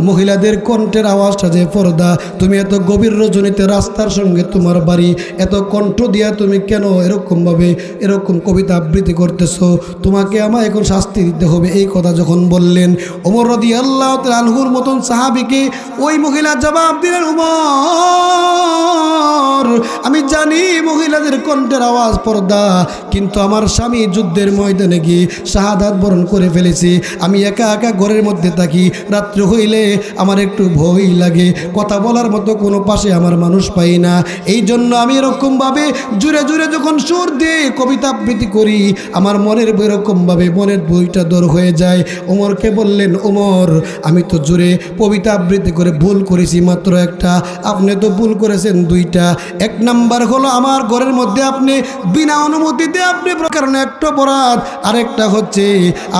মহিলাদের কণ্ঠের আওয়াজটা যে পর্দা? তুমি এত গভীর রজনীতে রাস্তার সঙ্গে তোমার বাড়ি, এত কণ্ঠ দিয়া তুমি কেন এরকমভাবে এরকম কবিতা আবৃত্তি করতেছো? তোমাকে আমায় এখন শাস্তি দিতে হবে। এই কথা যখন বললেন, ওমর রাদিয়াল্লাহু তাআলা আনহুর মতন সাহাবীকে ওই মহিলা জবাব দিলেন, ওমর, আমি জানি মহিলাদের কণ্ঠের আওয়াজ পর্দা, কিন্তু আমার স্বামী যুদ্ধের ময়দানে গিয়ে শাহাদাত বরণ করে ফেলেছি। আমি একা একা ঘরের মধ্যে থাকি, রাত্র হইলে আমার একটু ভয় লাগে, কথা বলার মতো কোনো পাশে আমার মানুষ পাই না। এই জন্য আমি এরকমভাবে জুড়ে জুড়ে যখন সুর দিয়ে কবিতা আবৃত্তি করি, আমার মনের এরকমভাবে মনের বইটা দর হয়ে যায়। ওমরকে বললেন, ওমর, আমি তো জুড়ে কবিতা আবৃত্তি করে ভুল করেছি মাত্র একটা, আপনি তো ভুল করেছেন দুইটা। এক নাম্বার হলো আমার ঘরের মধ্যে আপনি বিনা অনুমতিতে আপনি কারণে একটা অপরাধ, আরেকটা হচ্ছে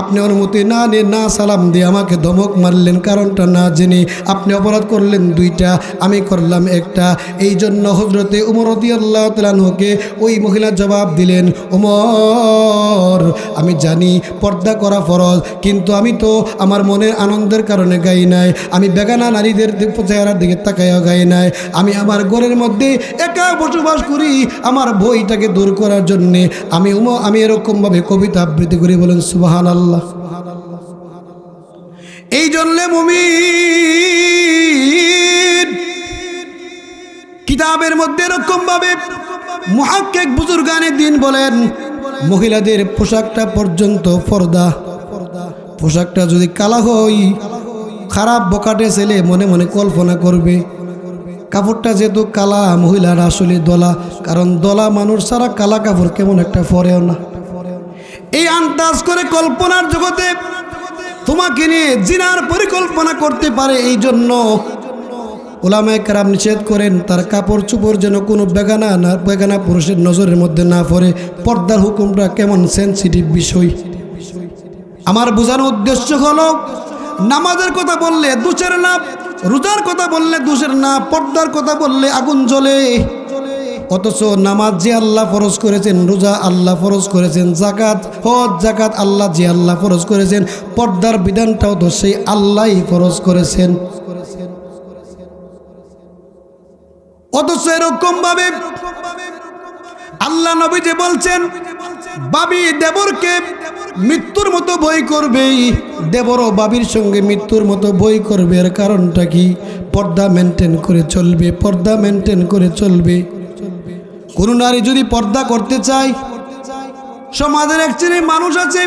আপনি অনুমতি না নিয়ে না সালাম দিয়ে আমাকে ধমক মারলেন, কারণটা না জেনে আপনি অপরাধ করলেন দুইটা, আমি করলাম একটা। এই জন্য হযরতে ওমর রাদিয়াল্লাহু তাআলা আনহুকে ওই মহিলা জবাব দিলেন, ওমর, আমি জানি পর্দা করা ফরজ, কিন্তু আমি তো আমার মনের আনন্দের কারণে গাই নাই, আমি বেগানা নারীদের চেহারার দিকে তাকাইয়া গাই নাই, আমি আমার ঘরের মধ্যে একা বসবাস করি, আমার ভয়টাকে দূর করার জন্যে আমি এরকমভাবে কবিতা আবৃত্তি করি। বলেন সুবহানাল্লাহ। এই জন্যে মুমিন কিতাবের মধ্যে এরকম ভাবে মুহাক্কিক বুজুর্গানে দ্বীন বলেন, মহিলাদের পোশাকটা পর্যন্ত পর্দা। পোশাকটা যদি কালা হয়, খারাপ বকাটে ছেলে মনে মনে কল্পনা করবে কাপড়টা যেহেতু কালা, মহিলারা আসলে দলা, কারণ দলা মানুষ ছাড়া কালা কাপড় কেমন একটা পরেও না। এই আন্দাজ করে কল্পনার জগতে তোমাকে নিয়ে জিনার পরিকল্পনা করতে পারে। এই জন্য উলামায়ে কেরাম নিষেধ করেন তার কাপড় চোপড় যেন কোনো বেগানা পুরুষের নজরের মধ্যে না পড়ে। পর্দার হুকুমটা কেমন সেনসিটিভ বিষয়। আমার বোঝানোর উদ্দেশ্য হলো, নামাজের কথা বললে দোষের না, রোজার কথা বললে দোষের না, পর্দার কথা বললে আগুন জ্বলে। অথচ নামাজ যে আল্লাহ ফরজ করেছেন, রোজা আল্লাহ ফরজ করেছেন, জাকাত হজ জাকাত আল্লাহ যে আল্লাহ ফরজ করেছেন, পর্দার বিধানটাও তো সেই আল্লাহই ফরজ করেছেন। অথচ এরকম ভাবে আল্লাহ নবী যে বলছেন, বাবি দেবরকে মৃত্যুর মতো ভয় করবে, দেবরও বাবির সঙ্গে মৃত্যুর মতো ভয় করবে। এর কারণটা কি? পর্দা মেনটেন করে চলবে, পর্দা মেনটেন করে চলবে। কোন নারী যদি পর্দা করতে চায়, সমাজের এক শ্রেণীর মানুষ আছে,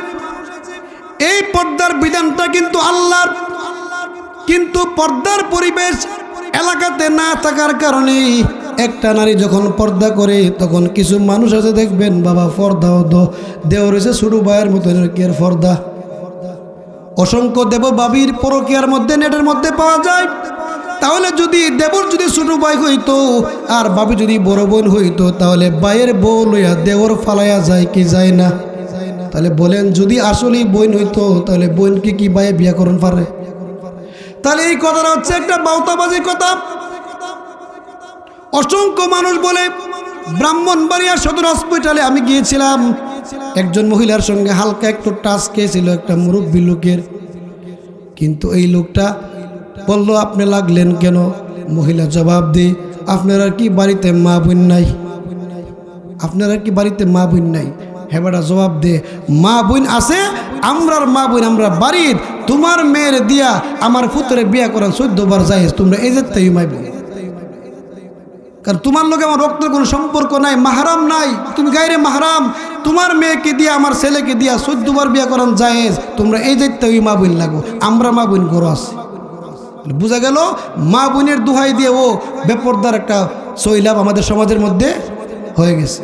এই পর্দার বিধানটা কিন্তু আল্লাহর, কিন্তু পর্দার পরিবেশ এলাকাতে না থাকার কারণে একটা নারী যখন পর্দা করে, তখন কিছু মানুষ আছে দেখবেন, বাবা পর্দাও দেও রয়েছে ছোট ভাইয়ের মতো এর পর্দা। অসংখ্য দেব বাবির পরকীয়ার মধ্যে নেটের মধ্যে পাওয়া যায়। তাহলে যদি দেবর যদি ছোট ভাই হইতো আর বাবি যদি বড় বোন হইতো, তাহলে ভাইয়ের বউ লইয়া দেওর ফালাইয়া যায় কি যায় না? তাহলে বলেন, যদি আসলেই বোন হইতো তাহলে বোনকে কি ভাইয়ে বিয়া করন পারে? তাহলে এই কথাটা হচ্ছে একটা বাউতাবাজি কথা। অসংখ্য মানুষ বলে, ব্রাহ্মণবাড়িয়া সদর হসপিটালে আমি গিয়েছিলাম, একজন মহিলার সঙ্গে হালকা একটু টাচ খেয়েছিল একটা মুরব্বী লোকের, কিন্তু এই লোকটা বলল, আপনি লাগলেন কেন? মহিলা জবাব দে, আপনারা কি বাড়িতে মা বোন নাই? আপনারা কি বাড়িতে মা বোন নাই? হেবাটা জবাব দে, মা বোন আছে, আমরার মা বোন আমরা বাড়ির, তোমার মেয়ের দিয়া আমার পুত্রের বিয়া করা 14 বার যায়, তোমরা এই যে তাই মাই বোন, কারণ তোমার লোকে আমার রক্তের কোনো সম্পর্ক নাই, মাহারাম নাই, তুমি গায়রে মাহারাম, তোমার মেয়েকে দিয়ে আমার ছেলেকে দিয়া 14 বার বিয়া করান জায়েজ, তোমরা এই যে তাই মা বোন লাগো, আমরা মা বোন গরো আছে। বোঝা গেল মা বোনের দোহাই দিয়ে ও বেপরদার একটা সৈলাভ আমাদের সমাজের মধ্যে হয়ে গেছে।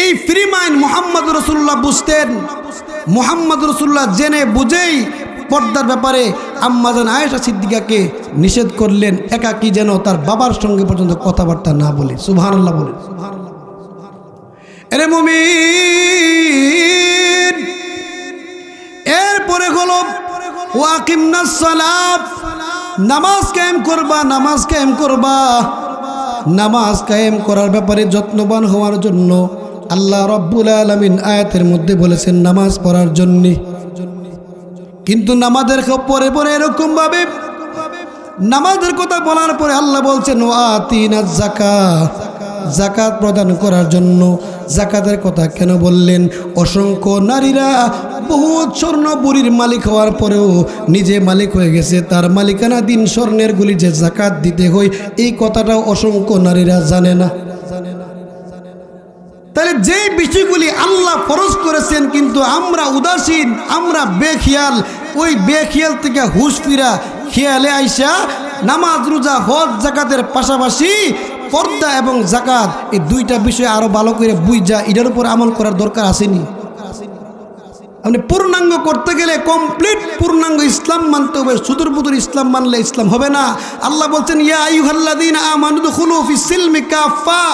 এই ফ্রি মাইন্ড মুহাম্মদ রাসূলুল্লাহ বুঝতেন। মুহাম্মদ রাসূলুল্লাহ জেনে বুঝেই পর্দার ব্যাপারে আম্মাজান আয়েশা সিদ্দিকাকে নিষেধ করলেন, একাকী যেন তার বাবার সঙ্গে পর্যন্ত কথাবার্তা না বলে। সুবহানাল্লাহ বলে। আরে মুমিন, এরপরে হলো ওয়াকিমনাস সালাত, নামাজ কায়েম করবা, নামাজ কায়েম করবা। নামাজ কায়েম করার ব্যাপারে যত্নবান হওয়ার জন্য আল্লাহ রব্বুল আলামিন আয়াতের মধ্যে বলেছেন নামাজ পড়ার জন্য, কিন্তু নামাজের পরে পরে এরকম ভাবে নামাজের কথা বলার পরে আল্লাহ বলছেন ওয়াতিনাজ যাকাত, যাকাত প্রদান করার জন্য। যাকাতের কথা কেন বললেন? অসংখ্য নারীরা বহুত স্বর্ণ বুড়ির মালিক হওয়ার পরেও নিজে মালিক হয়ে গেছে, তার মালিকানা দিন স্বর্ণের গুলি যে যাকাত দিতে হয় এই কথাটাও অসংখ্য নারীরা জানে না। তাহলে যে বিষয়গুলি আল্লাহ ফরজ করেছেন কিন্তু আমরা উদাসীন, আমরা বেখিয়াল, ওই বেখিয়াল থেকে হুশ ফিরা খেয়ালে আইসা নামাজ রোজা হজ যাকাতের পাশাপাশি পর্দা এবং যাকাত এই দুইটা বিষয় আরো ভালো করে বুঝা এটার উপর আমল করার দরকার আসেনি। আপনি পূর্ণাঙ্গ করতে গেলে কমপ্লিট পূর্ণাঙ্গ ইসলাম মানতে হবে, সুদূর বুদুর ইসলাম মানলে ইসলাম হবে না। আল্লাহ বলছেন ইয়া আইয়ুহাল্লাযীনা আমানু দুখুলু ফিস-সিলমি কাফা,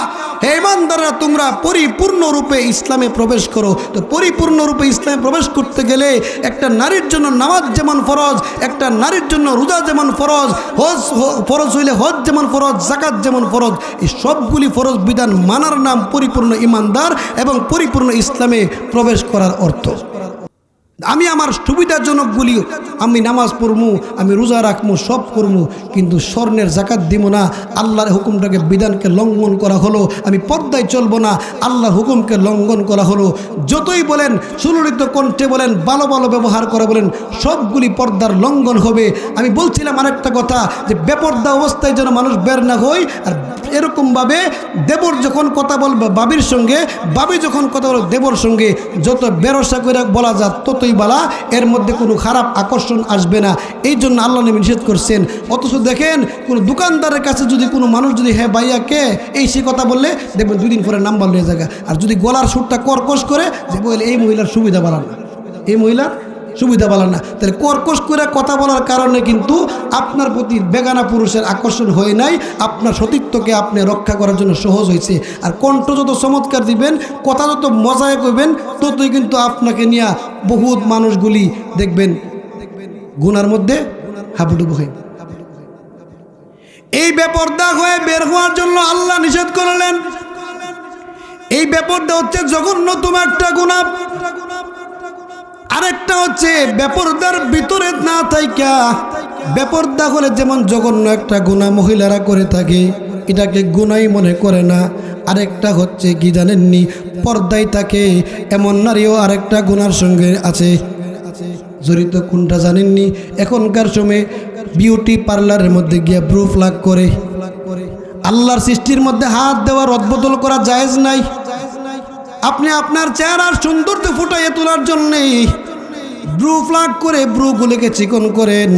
হে ইমানদাররা তোমরা পরিপূর্ণ রূপে ইসলামে প্রবেশ করো। তো পরিপূর্ণ রূপে ইসলামে প্রবেশ করতে গেলে একটা নারীর জন্য নামাজ যেমন ফরজ, একটা নারীর জন্য রোজা যেমন ফরজ, হজ ফরজ হইলে হজ যেমন ফরজ, যাকাত যেমন ফরজ, এই সবগুলি ফরজ বিধান মানার নাম পরিপূর্ণ ইমানদার এবং পরিপূর্ণ ইসলামে প্রবেশ করার অর্থ। আমি আমার সুবিধাজনকগুলি আমি নামাজ পড়মু, আমি রোজা রাখমু, সব করমু, কিন্তু স্বর্ণের যাকাত দিব না, আল্লাহর হুকুমটাকে বিধানকে লঙ্ঘন করা হলো। আমি পর্দায় চলবো না, আল্লাহর হুকুমকে লঙ্ঘন করা হলো। যতই বলেন সুললিত কণ্ঠে বলেন, ভালো ভালো ব্যবহার করে বলেন, সবগুলি পর্দার লঙ্ঘন হবে। আমি বলছিলাম আরেকটা কথা, যে বেপর্দা অবস্থায় যেন মানুষ বের না হয়। আর এরকমভাবে দেবর যখন কথা বলবে বাবির সঙ্গে, বাবি যখন কথা বলবে দেবর সঙ্গে, যত বেরসা করে বলা যায় ততই বালা, এর মধ্যে কোনো খারাপ আকর্ষণ আসবে না। এই জন্য আল্লাহ নবী নিষেধ করছেন। অথচ দেখেন কোনো দোকানদারের কাছে যদি কোনো মানুষ যদি হ্যাঁ ভাইয়া কে এই সে কথা বললে দেখবেন 2 দিন পরে নাম্বার নিয়ে জায়গা। আর যদি গলার সুরটা কর্কশ করে যে বলে এই মহিলার সুবিধা বাড়ান না, এই মহিলার সুবিধা বাড়ান না, তাহলে কর্কশ করে কথা বলার কারণে কিন্তু আপনার প্রতি বেগানা পুরুষের আকর্ষণ হয় নাই, আপনার সতীত্বকে আপনি রক্ষা করার জন্য সহজ হয়েছে। আর কণ্ঠ যত চমৎকার দিবেন, কথা যত মজায় করবেন, ততই কিন্তু আপনাকে নিয়ে বহুত মানুষগুলি দেখবেন গুনার মধ্যে হাবুডুবু হয়। এই বেপরদা হয়ে বের হওয়ার জন্য আল্লাহ নিষেধ করলেন। এই বেপরদা হচ্ছে জঘন্যতম একটা গুনাহ। আরেকটা হচ্ছে বেপরদার ভিতরে না থাইকা, বেপরদা হলে যেমন জঘন্য একটা গুনাহ মহিলারা করে থাকে, এটাকে গুনাহই মনে করে না। আরেকটা হচ্ছে কি জানেননি, পর্দায় থাকে এমন নারীও আরেকটা গুনার সঙ্গে আছে জড়িত। কোনটা জানেননি? এখনকার সময়ে বিউটি পার্লারের মধ্যে গিয়ে ব্রু প্লাগ করে। আল্লাহর সৃষ্টির মধ্যে হাত দেওয়া রদবদল করা জায়েজ নাই। আপনি আপনার চেহারার সৌন্দর্য ফুটাইয়ে তোলার জন্যে ব্রু প্লাগ করে ব্রুগুলিকে চিকন করেন।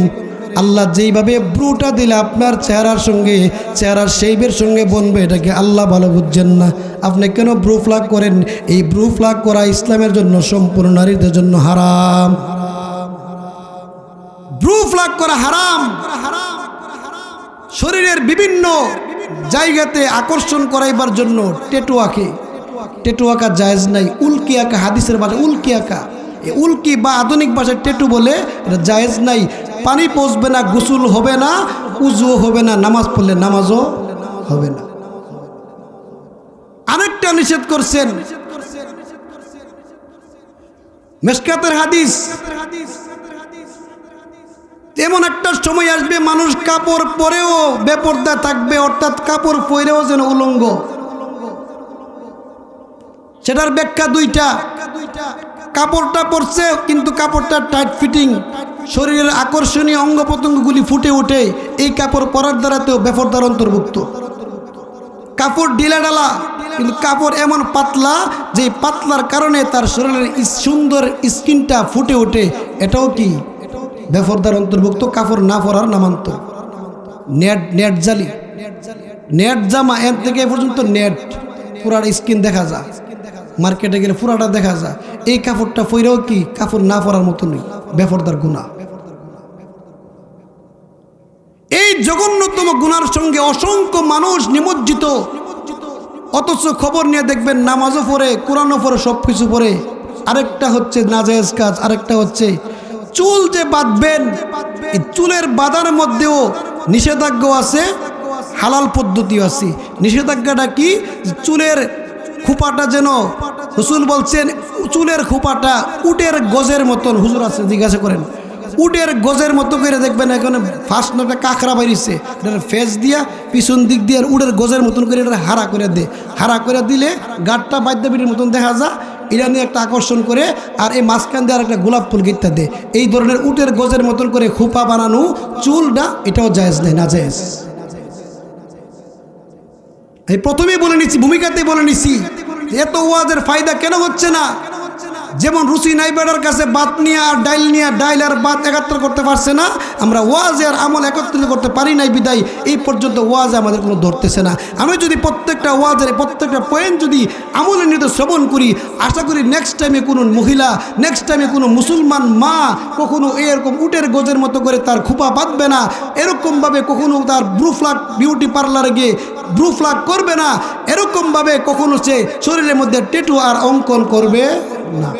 আল্লাহ যেইভাবে ব্রুটা দিলে আপনার চেহারার সঙ্গে, চেহারার শেইবের সঙ্গে বনবে, এটাকে আল্লাহ ভালো বুঝছেন না। আপনি কেন ব্রু প্লাগ করেন? এই ব্রু প্লাগ করা ইসলামের জন্য সম্পূর্ণ নারীদের জন্য হারাম। ব্রু প্লাগ করা হারাম। শরীরের বিভিন্ন জায়গাতে আকর্ষণ করাইবার জন্য টেটু আঁকে, টেটু আঁকা জায়েজ নাই। উল্কি আঁকা, হাদিসের ভাষায় উল্কি আঁকা, উল্কি বা আধুনিক ভাষায় টেটু বলে, এটা জায়েজ নাই। পানি পৌঁছবে না, গোসল হবে না, উজুও হবে না, নামাজ পড়লে নামাজও হবে না। আরেকটা নিষেধ করছেন মিশকাতের হাদিস, এমন একটা সময় আসবে মানুষ কাপড় পরেও বেপর্দা থাকবে, অর্থাৎ কাপড় পরেও যেন উলঙ্গ। সেটার ব্যাখ্যা দুইটা। কাপড়টা পরছে কিন্তু কাপড়টা টাইট ফিটিং, শরীরের আকর্ষণীয় অঙ্গ প্রত্যঙ্গগুলি ফুটে ওঠে, এই কাপড় পরার দ্বারাতেও বেপরদার অন্তর্ভুক্ত। কাপড় ঢিলাঢালা কিন্তু কাপড় এমন পাতলা যে পাতলার কারণে তার শরীরের সুন্দর স্কিনটা ফুটে ওঠে, এটাও কি বেপরদার অন্তর্ভুক্ত। কাপড় না পরার নামান্তর। নেট জালি, নেট জামা, এর থেকে এ পর্যন্ত নেট, পুরার স্কিন দেখা যায়, মার্কেটে গেলে পুরাটা দেখা যায়। এই কাপড়টা পরেও কি কাপড় না পরার মতো নেই, বেপরদার গুনাহ। এই জঘন্যতম গুনার সঙ্গে অসংখ্য মানুষ নিমজ্জিত, অথচ খবর নিয়ে দেখবেন নামাজও পড়ে, কোরআনও পড়ে, সব কিছু পড়ে। আরেকটা হচ্ছে নাজায়েজ কাজ, আরেকটা হচ্ছে চুল যে বাঁধবেন, এই চুলের বাঁধার মধ্যেও নিষেধাজ্ঞা আছে, হালাল পদ্ধতিও আছে। নিষেধাজ্ঞাটা কি? চুলের খোপাটা যেন রাসূল বলছেন চুলের খোপাটা উটের গজের মতন, হুজুর আছে জিজ্ঞাসা করেন, উটের গজের মতো করে দেখবেন এখানে ফার্স্ট একটা কাঁকড়া বেরিয়েছে, এটার ফেস দিয়া পিছন দিক দিয়ে উটের গজের মতন করে এটা হারা করে দে, হারা করে দিলে গাঠটা বাদ্যবিটির মতন দেখা যায়, এটা নিয়ে একটা আকর্ষণ করে, আর এই মাঝখান দিয়ে আর একটা গোলাপ ফুল গিটটা দে। এই ধরনের উটের গজের মতন করে খোপা বানানো চুলটা এটাও জায়েজ নেই, না জায়েজ। এই প্রথমেই বলে নিচ্ছি, ভূমিকাতেই বলে নিচ্ছি, এত ওয়াজের ফায়দা কেন হচ্ছে না? যেমন রুচি নাই বেটার কাছে ভাত নিয়ে আর ডাইল আর ভাত একাত্র করতে পারছে না, আমরা ওয়াজ আর আমল একত্রিত করতে পারি নাই বিদায় এই পর্যন্ত ওয়াজ আমাদের কোনো ধরতেছে না। আমি যদি প্রত্যেকটা ওয়াজের প্রত্যেকটা পয়েন্ট যদি আমলের নিয়ে শ্রবণ করি, আশা করি নেক্সট টাইমে কোনো মহিলা, নেক্সট টাইমে কোনো মুসলমান মা কখনো এরকম উটের গজের মতো করে তার খোপা বাঁধবে না, এরকমভাবে কখনো তার ব্রু ফ্লাগ বিউটি পার্লারে গিয়ে ব্রু ফ্লাগ করবে না, এরকমভাবে কখনো সে শরীরের মধ্যে ট্যাটু আর অঙ্কন করবে না।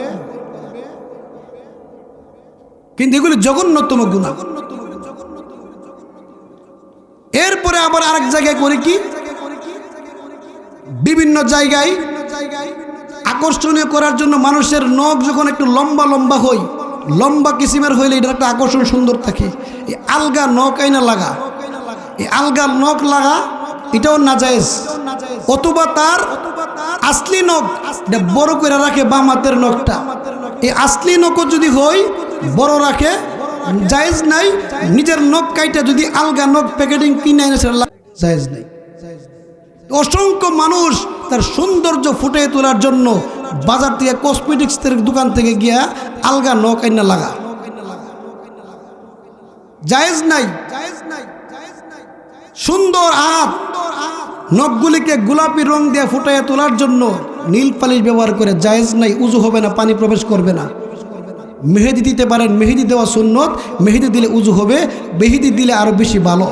কিন্তু এগুলি জঘন্যতম গুনাহ। এরপরে আবার আরেক জায়গায় করে কি, বিভিন্ন জায়গায় আকর্ষণীয় করার জন্য মানুষের নখ যখন একটু লম্বা লম্বা হয়, লম্বা কিসিমের হইলে এটা একটা আকর্ষণ সুন্দর থাকে, এই আলগা নখ আইনা লাগা, এই আলগা নখ লাগা এটাও নাজায়েজ। অথবা তার আসলি নখ বড় করে রাখে বাম হাতের নখটা, এই আসলি নখও যদি হয় বড় রাখে জায়েজ নাই। নিজের নখ কাইটা যদি আলগা নখ প্যাকেটিং কিনে এনে সেটা জায়েজ নাই। অসংখ্য মানুষ তার সৌন্দর্য ফুটিয়ে তোলার জন্য বাজার থেকে কসমেটিক্সের দোকান থেকে গিয়া আলগা নখ আইনা লাগা, জায়েজ নাই। সুন্দর হাত নখগুলিকে গোলাপি রং দিয়ে ফুটাইয়া তোলার জন্য নীল পালিশ ব্যবহার করে, জায়েজ নাই, উজু হবে না, পানি প্রবেশ করবে না। মেহেদি দিতে পারেন, মেহেদি দেওয়া সুন্নত, মেহেদি দিলে উজু হবে, মেহেদি দিলে আরো বেশি ভালো।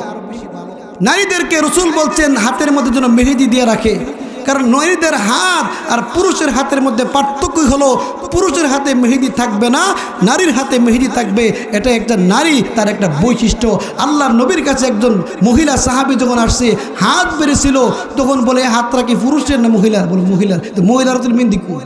নারীদেরকে রাসূল বলছেন হাতের মধ্যে যেন মেহেদি দিয়ে রাখে, কারণ নারীদের হাত আর পুরুষের হাতের মধ্যে পার্থক্য হলো পুরুষের হাতে মেহেদি থাকবে না, নারীর হাতে মেহেদি থাকবে। এটা একটা নারী, তার একটা বৈশিষ্ট্য। আল্লাহর নবীর কাছে একজন মহিলা সাহাবী যখন আসছে, হাত বেড়েছিল, তখন বলে হাতটা কি পুরুষের না মহিলার? বলে মহিলার। তো মহিলার তো মেহেদি কই?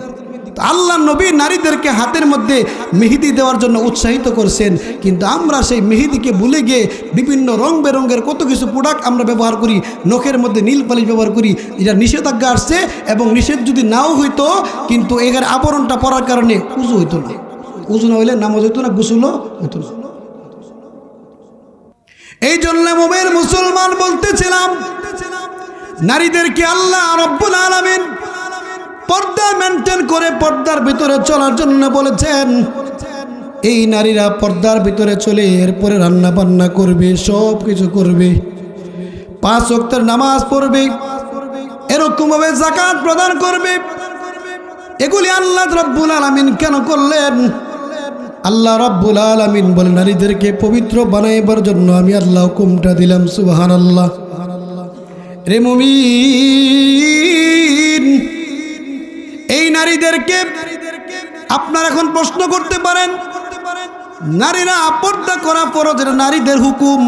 আল্লাহ নবী নারীদেরকে হাতের মধ্যে মেহেদি দেওয়ার জন্য উৎসাহিত করছেন, কিন্তু আমরা সেই মেহেদিকে ভুলে গিয়ে বিভিন্ন রং বেরঙের কত কিছু প্রোডাক্ট আমরা ব্যবহার করি, নখের মধ্যে নীল পালিশ ব্যবহার করি। এটা নিষেধাজ্ঞা আসছে, এবং নিষেধ যদি নাও হইতো কিন্তু এর আবরণটা পরার কারণে উজু হইতো না, উজু না হইলে নামাজ হইতো না, গোসলও হইতো না। এই জন্য মুমিন মুসলমান বলতেছিলাম, নারীদেরকে আল্লাহ রাব্বুল আলামিন পর্দা মেনটেন করে পর্দার ভিতরে চলার জন্য বলেছেন। এই নারীরা পর্দার ভিতরে চলে এরপরে রান্না বান্না করবে, সব কিছু করবে, 5 ওয়াক্তের নামাজ পড়বে, এরকমভাবে যাকাত প্রদান করবে। এগুলি আল্লাহ রাব্বুল আলামিন কেন করলেন? আল্লাহ রাব্বুল আলামিন বলেন, নারীদেরকে পবিত্র বানাইবার জন্য আমি আল্লাহ হুকুমটা দিলাম। সুবহানাল্লাহ। রে মুমিন, এই নারীদেরকে আপনারা এখন প্রশ্ন করতে পারেন, নারীরা পর্দা করা ফরজ, এটা নারীদের হুকুম,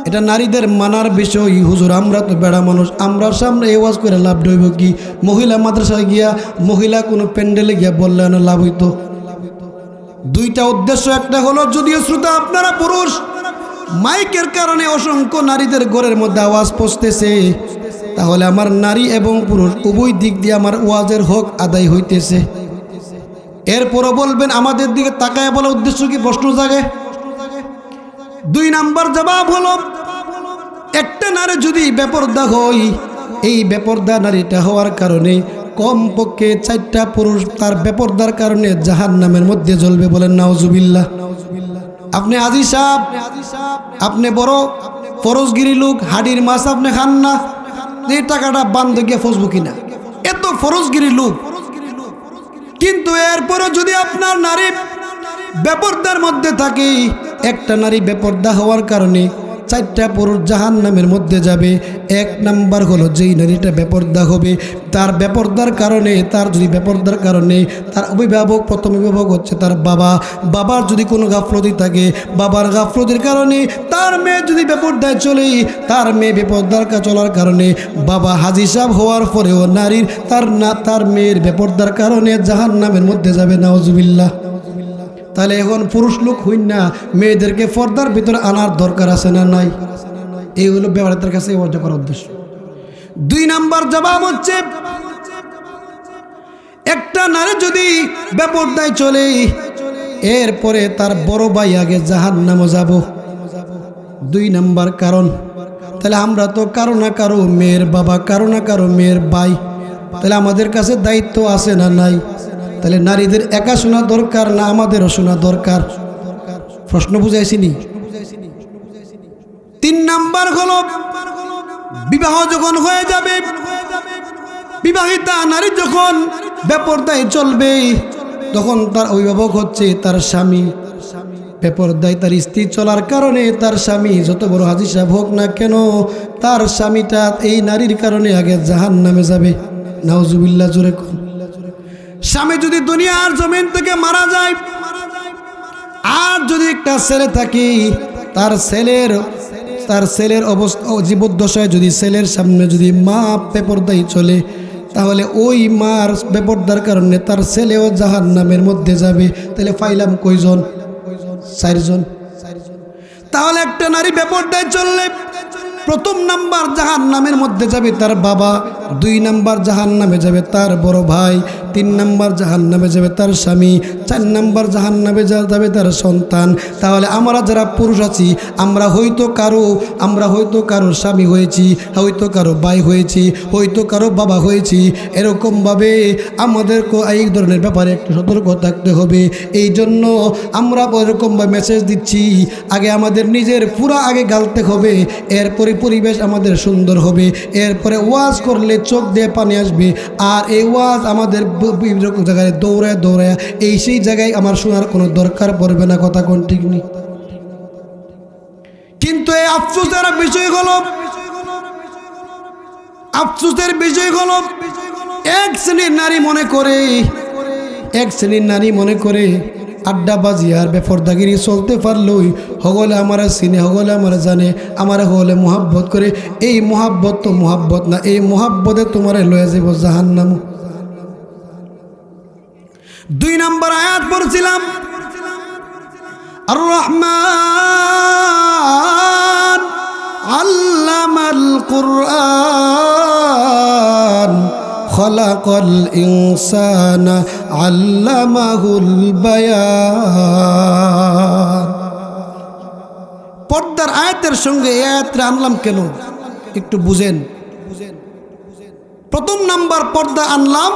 এটা নারীদের মানার বিষয়। হুজুর আমরা তো বেড়া মানুষ, আমরা সামনে এই ওয়াজ করে লাভ হইব কি? মহিলা মাদ্রাসায় গিয়া, মহিলা কোনো প্যান্ডেলে গিয়া বললে না লাভ হইতো? দুইটা উদ্দেশ্য, একটা হলো যদিও শ্রোতা আপনারা পুরুষ, মাইকের কারণে অসংখ্য নারীদের ঘরের মধ্যে আওয়াজ পৌঁছতেছে, তাহলে আমার নারী এবং পুরুষ উভয় দিক দিয়ে আমার ওয়াজের হক আদায় হইতেছে। এরপরও বলবেন আমাদের দিকে তাকায় বলার উদ্দেশ্য কি? প্রশ্ন জাগে। 2 নাম্বার জবাব হলো, একটা নারী যদি বেপরদা হয়, এই বেপরদা নারীটা হওয়ার কারণে কমপক্ষে 4টা পুরুষ তার বেপরদার কারণে জাহান্নামের মধ্যে জ্বলবে। বলেন নাউজুবিল্লাহ। আপনি আজি সাহেব, আপনি বড় ফরজগিরি লোক, হাড়ির মাছ আপনি খান না, এই টাকাটা বান্ধ গিয়ে ফসবো কিনা, এত ফরজগিরি লোক। কিন্তু এরপরে যদি আপনার নারী বেপরদার মধ্যে থাকে, একটা নারী বেপরদা হওয়ার কারণে চারটা পুরুষ জাহান্নামের মধ্যে যাবে। এক নাম্বার হলো যেই নারীটা বেপরদা হবে, তার বেপরদার কারণে, তার যদি বেপরদার কারণে তার অভিভাবক, প্রথম অভিভাবক হচ্ছে তার বাবা, বাবার যদি কোনো গাফলতি থাকে, বাবার গাফলতির কারণে তার মেয়ে যদি বেপরদায় চলে, তার মেয়ে বেপরদার চলার কারণে বাবা হাজী সাহেব হওয়ার পরেও নারীর তার মেয়ের বেপরদার কারণে জাহান্নামের মধ্যে যাবে। নাউজুবিল্লাহ। তাহলে এখন পুরুষ লোক হইন না মেয়েদেরকে পর্দার ভিতরে আনার দরকার আছে না নাই? এই হলো ব্যবহারের কাছে অর্জন করার উদ্দেশ্য। 2 নাম্বার জবাব হচ্ছে, একটা নারী যদি বেপরদায় চলে, এরপরে তার বড় ভাই আগে জাহান্নামে যাব। 2 নাম্বার কারণ। তাহলে আমরা তো কারো না কারো মেয়ের বাবা, কারো না কারো মেয়ের ভাই, তাহলে আমাদের কাছে দায়িত্ব আছে না নাই? তাহলে নারীদের একা শোনা দরকার না আমাদেরও শোনা দরকার? প্রশ্ন বুঝাইছিনি? 3 নাম্বার হলো, বিবাহ যখন হয়ে যাবে, বিবাহিতা নারী যখন বেপরদায় চলবে, তখন তার অভিভাবক হচ্ছে তার স্বামী। বেপরদায় তার স্ত্রী চলার কারণে তার স্বামী যত বড় হাজী সাহেব হোক না কেন, তার স্বামীটা এই নারীর কারণে আগে জাহান্নামে যাবে। নাউজুবিল্লাহ। জোরে কোন। স্বামী যদি দুনিয়ার জমিন থেকে মারা যায়, আর যদি একটা ছেলে থাকে, তার ছেলের অবস্থা জীবদ্দশায় যদি ছেলের সামনে যদি মা বেপরদায় চলে, তাহলে ওই মার বেপরদার কারণে তার ছেলেও জাহান্নামের মধ্যে যাবে। তাহলে পাইলাম কয়জন? 4 জন। তাহলে একটা নারী বেপরদায় চললে প্রথম নাম্বার জাহান্নামের মধ্যে যাবে তার বাবা, 2 নাম্বার জাহান্নামে যাবে তার বড় ভাই, 3 নাম্বার জাহান্নামে যাবে তার স্বামী, 4 নাম্বার জাহান্নামে যাবে তার সন্তান। তাহলে আমরা যারা পুরুষ আছি, আমরা হয়তো কারো স্বামী হয়েছি, হয়তো কারো ভাই হয়েছি, হয়তো কারো বাবা হয়েছি। এরকমভাবে আমাদেরকে এই ধরনের ব্যাপারে একটু সতর্ক থাকতে হবে। এই জন্য আমরা এরকমভাবে মেসেজ দিচ্ছি, আগে আমাদের নিজের পুরা আগে গালতে হবে, এরপরে পরিবেশ আমাদের সুন্দর হবে, এরপরে ওয়াজ করলে চোখ দিয়ে পানি আসবে। আর এই ওয়াজ আমাদের বিভিন্ন জায়গায় দৌড়ায় সেই জায়গায় আমার শোনার কোনো দরকার পড়বে না। কথা কোন ঠিক নেই? কিন্তু এই আফসোসের বিষয় হলো এক শ্রেণীর নারী মনে করে আড্ডাবাজি আর বেপরদাগিরি চলতে পারলই হগলে আমার চিনে, হগলে আমার জানে, আমার হগলে মোহাব্বত করে। এই মোহাব্বত তো মোহাব্বত না, এই মোহাব্বতে তোমারে লয়ে যাব জাহান্নাম। 2 নাম্বার আয়াত পড়ছিলাম, আর রহমান আল্লামাল কুরআন খলাকাল ইনসানা আল্লামাহুল বায়ান। পর্দার আয়াতের সঙ্গে এই আয়াতটা আনলাম কেন একটু বুঝেন। প্রথম নাম্বার পর্দা আনলাম,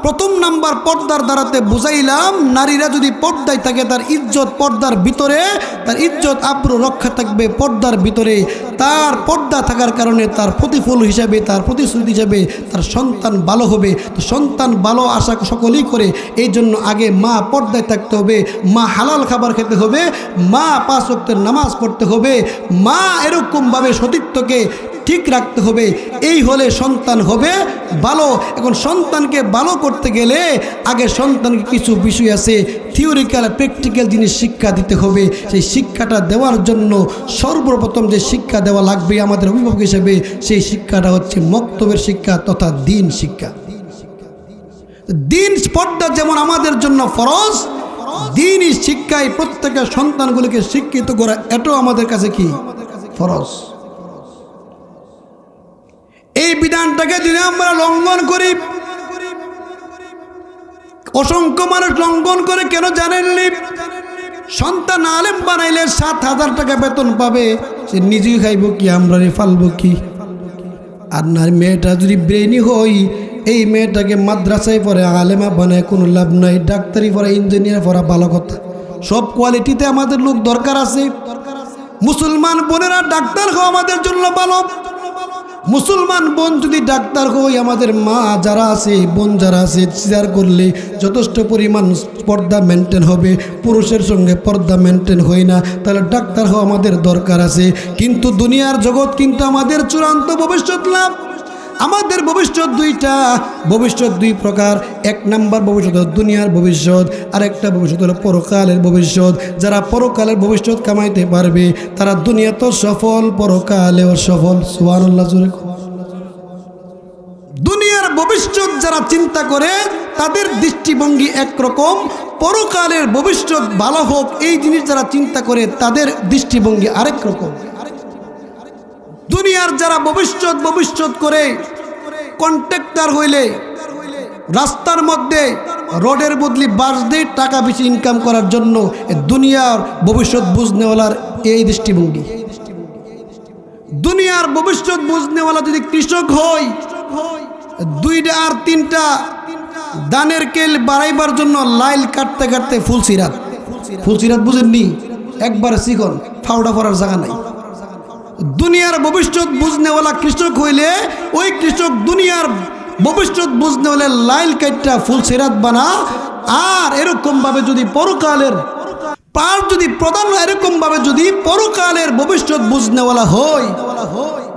প্রথম নাম্বার পর্দার দ্বারাতে বুঝাইলাম নারীরা যদি পর্দায় থাকে তার ইজ্জত পর্দার ভিতরে, তার ইজ্জত আব্রু রক্ষা থাকবে পর্দার ভিতরে। তার পর্দা থাকার কারণে তার প্রতিফল হিসাবে, তার প্রতিশ্রুতি হিসাবে তার সন্তান ভালো হবে। তো সন্তান ভালো আশা সকলেই করে, এই জন্য আগে মা পর্দায় থাকতে হবে, মা হালাল খাবার খেতে হবে, মা 5 ওয়াক্তের নামাজ পড়তে হবে, মা এরকমভাবে সতীত্বকে ঠিক রাখতে হবে। এই হলে সন্তান হবে ভালো। এখন সন্তানকে ভালো করতে গেলে আগে সন্তানকে কিছু বিষয় আছে, থিওরিক্যাল প্র্যাকটিক্যাল জিনিস শিক্ষা দিতে হবে। সেই শিক্ষাটা দেওয়ার জন্য সর্বপ্রথম যে শিক্ষা দেওয়া লাগবে আমাদের অভিভাবক হিসেবে, সেই শিক্ষাটা হচ্ছে মক্তবের শিক্ষা তথা দিন শিক্ষা। দিন পর্দা যেমন আমাদের জন্য ফরজ, দিনই শিক্ষায় প্রত্যেকের সন্তানগুলিকে শিক্ষিত করা এটাও আমাদের কাছে কি ফরজ। এই বিধানটাকে যদি আমরা লঙ্ঘন করি, অসংখ্য মানুষ লঙ্ঘন করে কেন জানেননি? সন্তান আলেম বানাইলে 7,000 টাকা বেতন পাবে, সে নিজেই খাইব কি, আমরা ফালবো কি? আর না, মেয়েটা যদি ব্রেনি হই, এই মেয়েটাকে মাদ্রাসায় পড়ে আলেমা বানায় কোনো লাভ নাই। ডাক্তারি পড়া, ইঞ্জিনিয়ার পড়া ভালো কথা, সব কোয়ালিটিতে আমাদের লোক দরকার আছে। মুসলমান বোনেরা ডাক্তার হওয়া আমাদের জন্য ভালো, মুসলমান বোন যদি ডাক্তার হই, আমাদের মা যারা আছে, বোন যারা আছে, সিজার করলে যথেষ্ট পরিমাণ পর্দা মেনটেন হবে, পুরুষের সঙ্গে পর্দা মেনটেন হয় না, তাহলে ডাক্তার হওয়া আমাদের দরকার আছে। কিন্তু দুনিয়ার জগৎ কিন্তু আমাদের চূড়ান্ত ভবিষ্যৎ লাভ। আমাদের ভবিষ্যৎ দুইটা, ভবিষ্যৎ দুই প্রকার। এক নাম্বার ভবিষ্যৎ হলো দুনিয়ার ভবিষ্যৎ, আর একটা ভবিষ্যৎ হলো পরকালের ভবিষ্যৎ। যারা পরকালের ভবিষ্যৎ কামাইতে পারবে তারা দুনিয়াতেও সফল, পরকালেও সফল। সুবহানাল্লাহ। দুনিয়ার ভবিষ্যৎ যারা চিন্তা করে তাদের দৃষ্টিভঙ্গি একরকম, পরকালের ভবিষ্যৎ ভালো হোক এই জিনিস যারা চিন্তা করে তাদের দৃষ্টিভঙ্গি আরেক রকম। দুনিয়ার যারা ভবিষ্যৎ করে কন্ট্রাক্টর হইলে রাস্তার মধ্যে রোডের বদলি বাস দিয়ে টাকা বেশি ইনকাম করার জন্য দুনিয়ার ভবিষ্যৎ বুঝনেওয়ালার এই দৃষ্টিভঙ্গি। দুনিয়ার ভবিষ্যৎ বুঝনেওয়ালা যদি কৃষক হয়, দুইটা আর তিনটা ধানের কেল বাড়াইবার জন্য লাইল কাটতে কাটতে ফুলসিরাত বুঝেননি, একবার শিখন ফাউডা পড়ার জায়গা নাই। দুনিয়ার ভবিষ্যৎ বুঝনেওয়ালা কৃষক হইলে ওই কৃষক দুনিয়ার ভবিষ্যৎ বুঝনে হলে লাইল কাটটা ফুলসিরাত বানা। আর এরকম ভাবে যদি পরকালের পার যদি প্রধান এরকম ভাবে যদি পরকালের ভবিষ্যৎ বুঝনেওয়ালা হয়,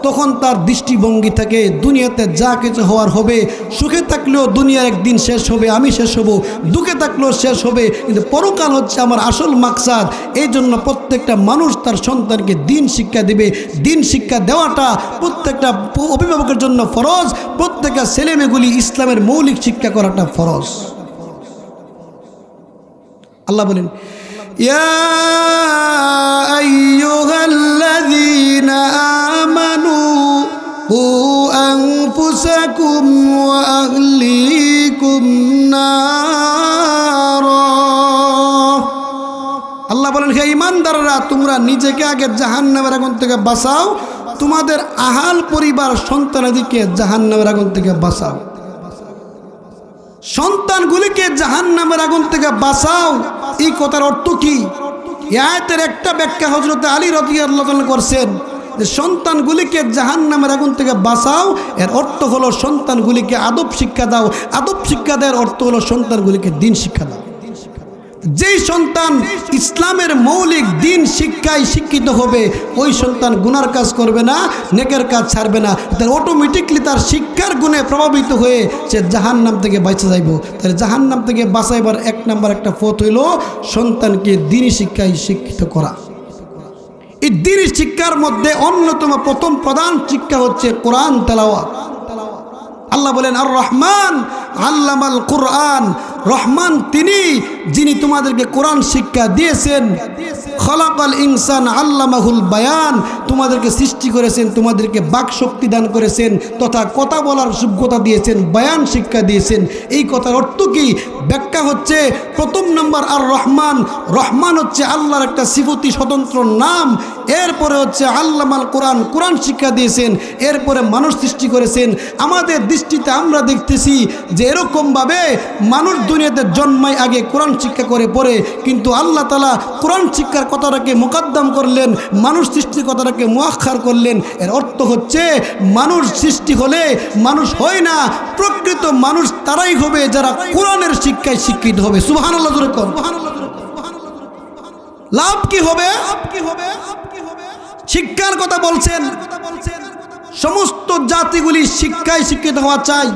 তখন তার দৃষ্টিভঙ্গি থেকে দুনিয়াতে যা কিছু হওয়ার হবে, সুখে থাকলেও দুনিয়া একদিন শেষ হবে, আমি শেষ হব, দুঃখে থাকলেও শেষ হবে, কিন্তু পরকাল হচ্ছে আমার আসল মাকসাদ। এই জন্য প্রত্যেকটা মানুষ তার সন্তানকে দিন শিক্ষা দিবে। দিন শিক্ষা দেওয়াটা প্রত্যেকটা অভিভাবকের জন্য ফরজ, প্রত্যেকটা ছেলেমেয়েগুলি ইসলামের মৌলিক শিক্ষা করাটা ফরজ। আল্লাহ বলেন, ইয়া আইয়ুহাল্লাযীনা আমানু কু আনফুসাকুম ওয়া আহলিকুম নারা। আল্লাহ বলেন, হে ঈমানদাররা, তোমরা নিজেকে আগে জাহান্নামের আগুন থেকে বাঁচাও, তোমাদের আহাল পরিবার সন্তানাদিকে জাহান্নামের আগুন থেকে বাঁচাও। সন্তানগুলিকে জাহান্নামের আগুন থেকে বাঁচাও, এই কথার অর্থ কি? এই আয়াতের একটা ব্যাখ্যা হযরত আলী রাদিয়াল্লাহু আনহু করছেন যে সন্তানগুলিকে জাহান্নামের আগুন থেকে বাঁচাও, এর অর্থ হলো সন্তানগুলিকে আদব শিক্ষা দাও। আদব শিক্ষা দেওয়ার অর্থ হলো সন্তানগুলিকে দিন শিক্ষা দাও। যেই সন্তান ইসলামের মৌলিক দিন শিক্ষায় শিক্ষিত হবে, ওই সন্তান গুনার কাজ করবে না, নেকের কাজ ছাড়বে না, তার অটোমেটিকলি তার শিক্ষার গুণে প্রভাবিত হয়ে সে জাহান্নাম থেকে বাঁচা যাইব। তাহলে জাহান্নাম থেকে বাঁচাইবার এক নাম্বার একটা পথ হইল সন্তানকে দিনী শিক্ষায় শিক্ষিত করা। এই দিনী শিক্ষার মধ্যে অন্যতম প্রথম প্রধান শিক্ষা হচ্ছে কোরআন তেলাওয়াত। আল্লাহ বলেন, আর রহমান আল্লামাল কোরআন, রহমান তিনি যিনি তোমাদেরকে কোরআন শিক্ষা দিয়েছেন। খলাকাল ইনসান আল্লামাহুল বায়ান, তোমাদেরকে সৃষ্টি করেছেন, তোমাদেরকে বাক শক্তি দান করেছেন, তথা কথা বলার যোগ্যতা দিয়েছেন, বায়ান শিক্ষা দিয়েছেন। এই কথার অর্থ কি? ব্যাখ্যা হচ্ছে প্রথম নম্বর আর রহমান, রহমান হচ্ছে আল্লাহর একটা সিফতি স্বতন্ত্র নাম। এরপরে হচ্ছে আল্লামাল কোরআন, কোরআন শিক্ষা দিয়েছেন। এরপরে মানুষ সৃষ্টি করেছেন। আমাদের দৃষ্টিতে আমরা দেখতেছি যে এরকমভাবে মানুষ দুনিয়াতে জন্মায় আগে কোরআন শিক্ষা করে পড়ে, কিন্তু আল্লাহ তাআলা কোরআন শিক্ষার কথাটাকে মোকাদ্দম করলেন, মানুষ সৃষ্টির কথাটাকে মুআখ্খার করলেন। এর অর্থ হচ্ছে মানুষ সৃষ্টি হলে মানুষ হয় না, প্রকৃত মানুষ তারাই হবে যারা কোরআনের শিক্ষায় শিক্ষিত হবে। সুবহানাল্লাহ জোরে কোন। লাভ কি হবে? শিক্ষার কথা বলছেন, সমস্ত জাতিগুলি শিক্ষায় শিক্ষিত হওয়া চাই,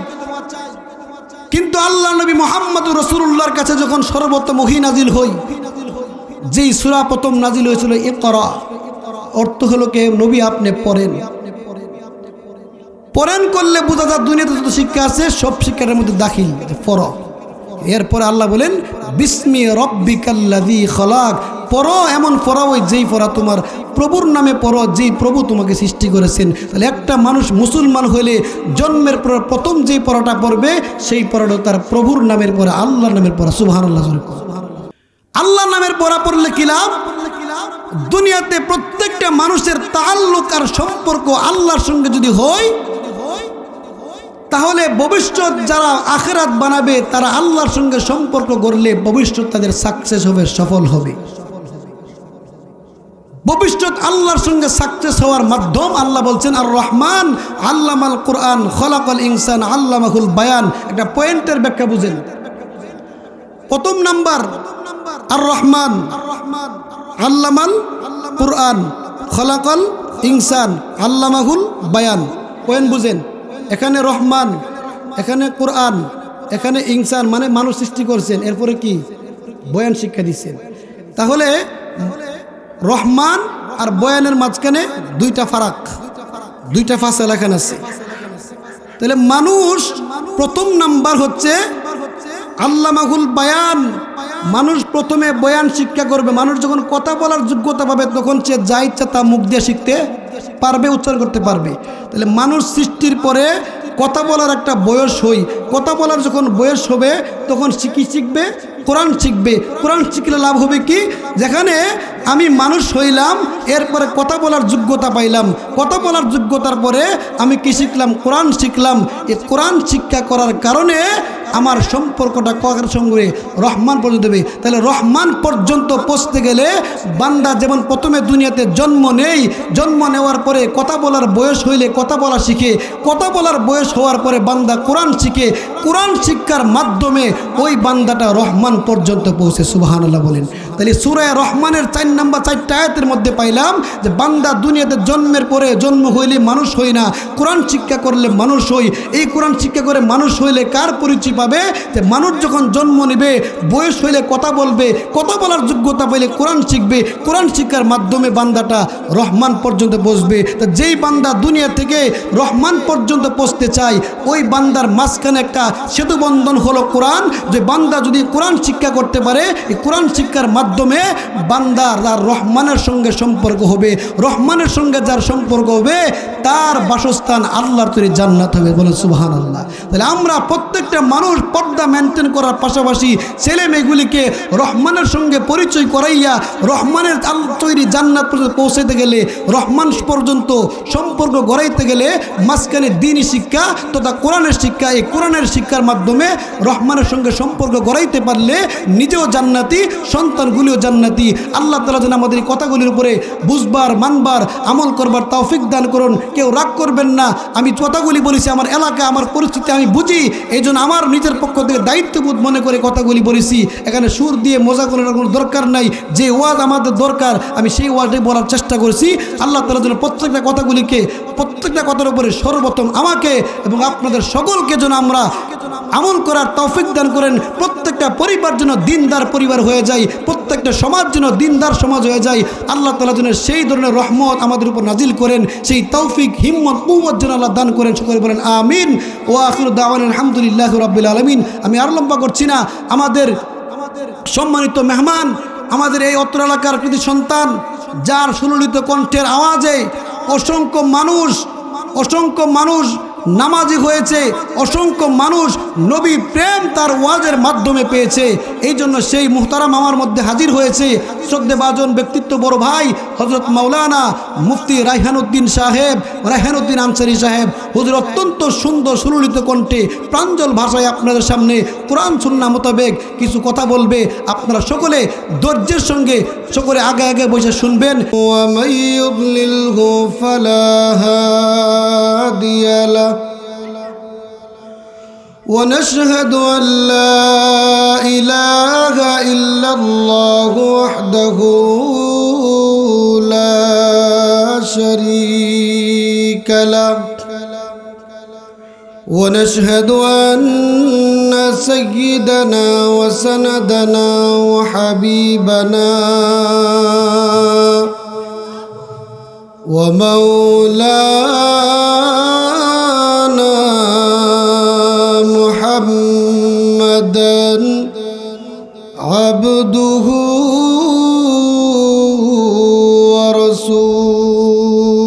কিন্তু আল্লাহ নবী মুহাম্মদুর রাসূলুল্লাহর কাছে যখন সর্বপ্রথম ওহী নাজিল হই, যেই সূরা প্রথম নাজিল হয়েছিল ইকরা, অর্থ হলো কে নবী আপনি পড়েন। পড়েন করলে বোঝা যায় দুনিয়াতে যত শিক্ষা আছে সব শিক্ষার মধ্যে দাখিল, পড়ো। এরপরে আল্লাহ বলেন বিসমি রব্বিকাল্লাযী খলাক, পড়ো, এমন পড়া ওই যেই পড়া তোমার প্রভুর নামে পড়ো, যেই প্রভু তোমাকে সৃষ্টি করেছেন। তাহলে একটা মানুষ মুসলমান হলে জন্মের পর প্রথম যেই পড়াটা পড়বে সেই পড়াটা তার প্রভুর নামের পড়া, আল্লাহর নামের পড়া। সুবহানাল্লাহ। আল্লাহ নামের পড়া পড়লে কি লাভ? দুনিয়াতে প্রত্যেকটা মানুষের তাআল্লুক আর সম্পর্ক আল্লাহর সঙ্গে যদি হয়, তাহলে ভবিষ্যৎ যারা আখিরাত বানাবে তারা আল্লাহর সঙ্গে সম্পর্ক গড়লে ভবিষ্যৎ তাদের সাকসেস হবে, সফল হবে। ভবিষ্যৎ আল্লাহর সঙ্গে সাকসেস হওয়ার মাধ্যম। আল্লাহ বলছেন আর রহমান আল্লামাল কোরআন খলাকাল ইনসান আল্লামাহুল বায়ান। একটা পয়েন্টের ব্যাখ্যা বুঝেন। প্রথম নাম্বার আর রহমান আল্লামাল কোরআন খলাকাল ইনসান আল্লামাহুল বায়ান। পয়েন্ট বুঝেন। এখানে রহমান, এখানে কোরআন, এখানে ইনসান মানে মানুষ সৃষ্টি করছেন, এরপরে কি বয়ান শিক্ষা দিচ্ছেন। তাহলে রহমান আর বয়ানের মাঝখানে দুইটা ফারাক, দুইটা ফাসলা এখানে আছে। তাহলে মানুষ প্রথম নাম্বার হচ্ছে আল্লামাহুল বায়ান। মানুষ প্রথমে বয়ান শিক্ষা করবে। মানুষ যখন কথা বলার যোগ্যতা পাবে তখন সে যা ইচ্ছা তা মুখ দিয়ে শিখতে পারবে, উচ্চারণ করতে পারবে। তাহলে মানুষ সৃষ্টির পরে কথা বলার একটা বয়স হই, কথা বলার যখন বয়স হবে তখন শিখবে কোরআন শিখবে। কোরআন শিখলে লাভ হবে কি, যেখানে আমি মানুষ হইলাম এরপরে কথা বলার যোগ্যতা পাইলাম, কথা বলার যোগ্যতার পরে আমি কি শিখলাম, কোরআন শিখলাম। এই কোরআন শিক্ষা করার কারণে আমার সম্পর্কটা কার সঙ্গে, রহমান পর্যন্ত দেবে। তাহলে রহমান পর্যন্ত পৌঁছতে গেলে বান্দা যেমন প্রথমে দুনিয়াতে জন্ম নেই, জন্ম নেওয়ার পরে কথা বলার বয়স হইলে কথা বলা শিখে, কথা বলার বয়স হওয়ার পরে বান্দা কোরআন শিখে, কোরআন শিক্ষার মাধ্যমে ওই বান্দাটা রহমান পর্যন্ত পৌঁছে। সুবহানাল্লাহ বলেন। তাহলে সূরা রহমানের 4 নম্বর 4টা আয়াতের মধ্যে পাইলাম যে বান্দা দুনিয়াতে জন্মের পরে, জন্ম হইলে মানুষ হই না, কোরআন শিক্ষা করলে মানুষ হই। এই কোরআন শিক্ষা করে মানুষ হইলে কার পরিচয় পাবে, যে মানুষ যখন জন্ম নেবে বয়স হইলে কথা বলবে, কথা বলার যোগ্যতা পাইলে কোরআন শিখবে, কোরআন শিক্ষার মাধ্যমে বান্দাটা রহমান পর্যন্ত পৌঁছবে। তো যেই বান্দা দুনিয়া থেকে রহমান পর্যন্ত পৌঁছতে চায় ওই বান্দার মাঝখানে একটা সেতু বন্ধন হলো কোরআন। যে বান্দা যদি কোরআন শিক্ষা করতে পারে, এই কোরআন শিক্ষার মাধ্যমে বান্দার যার রহমানের সঙ্গে সম্পর্ক হবে, রহমানের সঙ্গে যার সম্পর্ক হবে তার বাসস্থান আল্লাহর তৈরি জান্নাত হবে। বলেন সুবহানাল্লাহ। তাহলে আমরা প্রত্যেকটা মানুষ পর্দা মেনটেন করার পাশাপাশি ছেলে মেয়েগুলিকে রহমানের সঙ্গে পরিচয় করাইয়া রহমানের তৈরি জান্নাত পর্যন্ত পৌঁছাতে গেলে, রহমান পর্যন্ত সম্পর্ক গড়াইতে গেলে মাঝখানে দ্বীনি শিক্ষা তথা কোরআনের শিক্ষা, এই কোরআনের শিক্ষার মাধ্যমে রহমানের সঙ্গে সম্পর্ক গড়াইতে পারলে নিজেও জান্নাতি, সন্তানগুলিও জান্নাতি। আল্লাহ তাআলা যেন আমাদের এই কথাগুলির উপরে বুঝবার, মানবার, আমল করবার তৌফিক দান করুন। কেউ রাগ করবেন না, আমি কথাগুলি বলেছি আমার এলাকা, আমার পরিস্থিতি আমি বুঝি, এই জন্য আমার নিজের পক্ষ থেকে দায়িত্ববোধ মনে করে কথাগুলি বলেছি। এখানে সুর দিয়ে মজা করার কোনো দরকার নাই। যে ওয়াজ আমাদের দরকার আমি সেই ওয়াজটাই বলার চেষ্টা করছি। আল্লাহ তাআলা যেন প্রত্যেকটা কথাগুলিকে, প্রত্যেকটা কথার উপরে সর্বপ্রথম আমাকে এবং আপনাদের সকলকে যেন আমরা আমল করার তৌফিক দান করেন। প্রত্যেকটা পরিবার যেন দিনদার পরিবার হয়ে যায়, প্রত্যেকটা সমাজ যেন দিনদার সমাজ হয়ে যায়। আল্লাহ তাআলা যেন সেই ধরনের রহমত আমাদের উপর নাজিল করেন, সেই তৌফিক, হিম্মত, কুওয়াত যেন আল্লাহ দান করেন। সকলে বলেন আমিন। ওয়া আখিরু দাওয়ানা আলহামদুলিল্লাহি রাব্বিল আলামিন। আমি আর লম্বা করছি না। আমাদের সম্মানিত মেহমান, আমাদের এই অত্র এলাকার কৃতি সন্তান, যার সুললিত কণ্ঠের আওয়াজে অসংখ্য মানুষ নামাজি হয়েছে, অসংখ্য মানুষ নবী প্রেম তার ওয়াজের মাধ্যমে পেয়েছে। এই জন্য সেই মুহতারাম আমার মধ্যে হাজির হয়েছে শ্রদ্ধেভাজন ব্যক্তিত্ব বড় ভাই হযরত মাওলানা মুফতি রায়হানউদ্দিন সাহেব, রায়হানউদ্দিন আনসারী সাহেব। হুজুর অত্যন্ত সুন্দর সুললিত কণ্ঠে প্রাঞ্জল ভাষায় আপনাদের সামনে কোরআন সুন্নাহ মোতাবেক কিছু কথা বলবে। আপনারা সকলে ধৈর্যের সঙ্গে সকলে আগে আগে বসে শুনবেন। ওয়া মাইয়ুদ্লিলহু ফালা হাদিয়া লা ونشهد أن لا إله إلا الله وحده لا شريك له ونشهد أن سيدنا وسندنا وحبيبنا ومولانا محمدا عبده ورسوله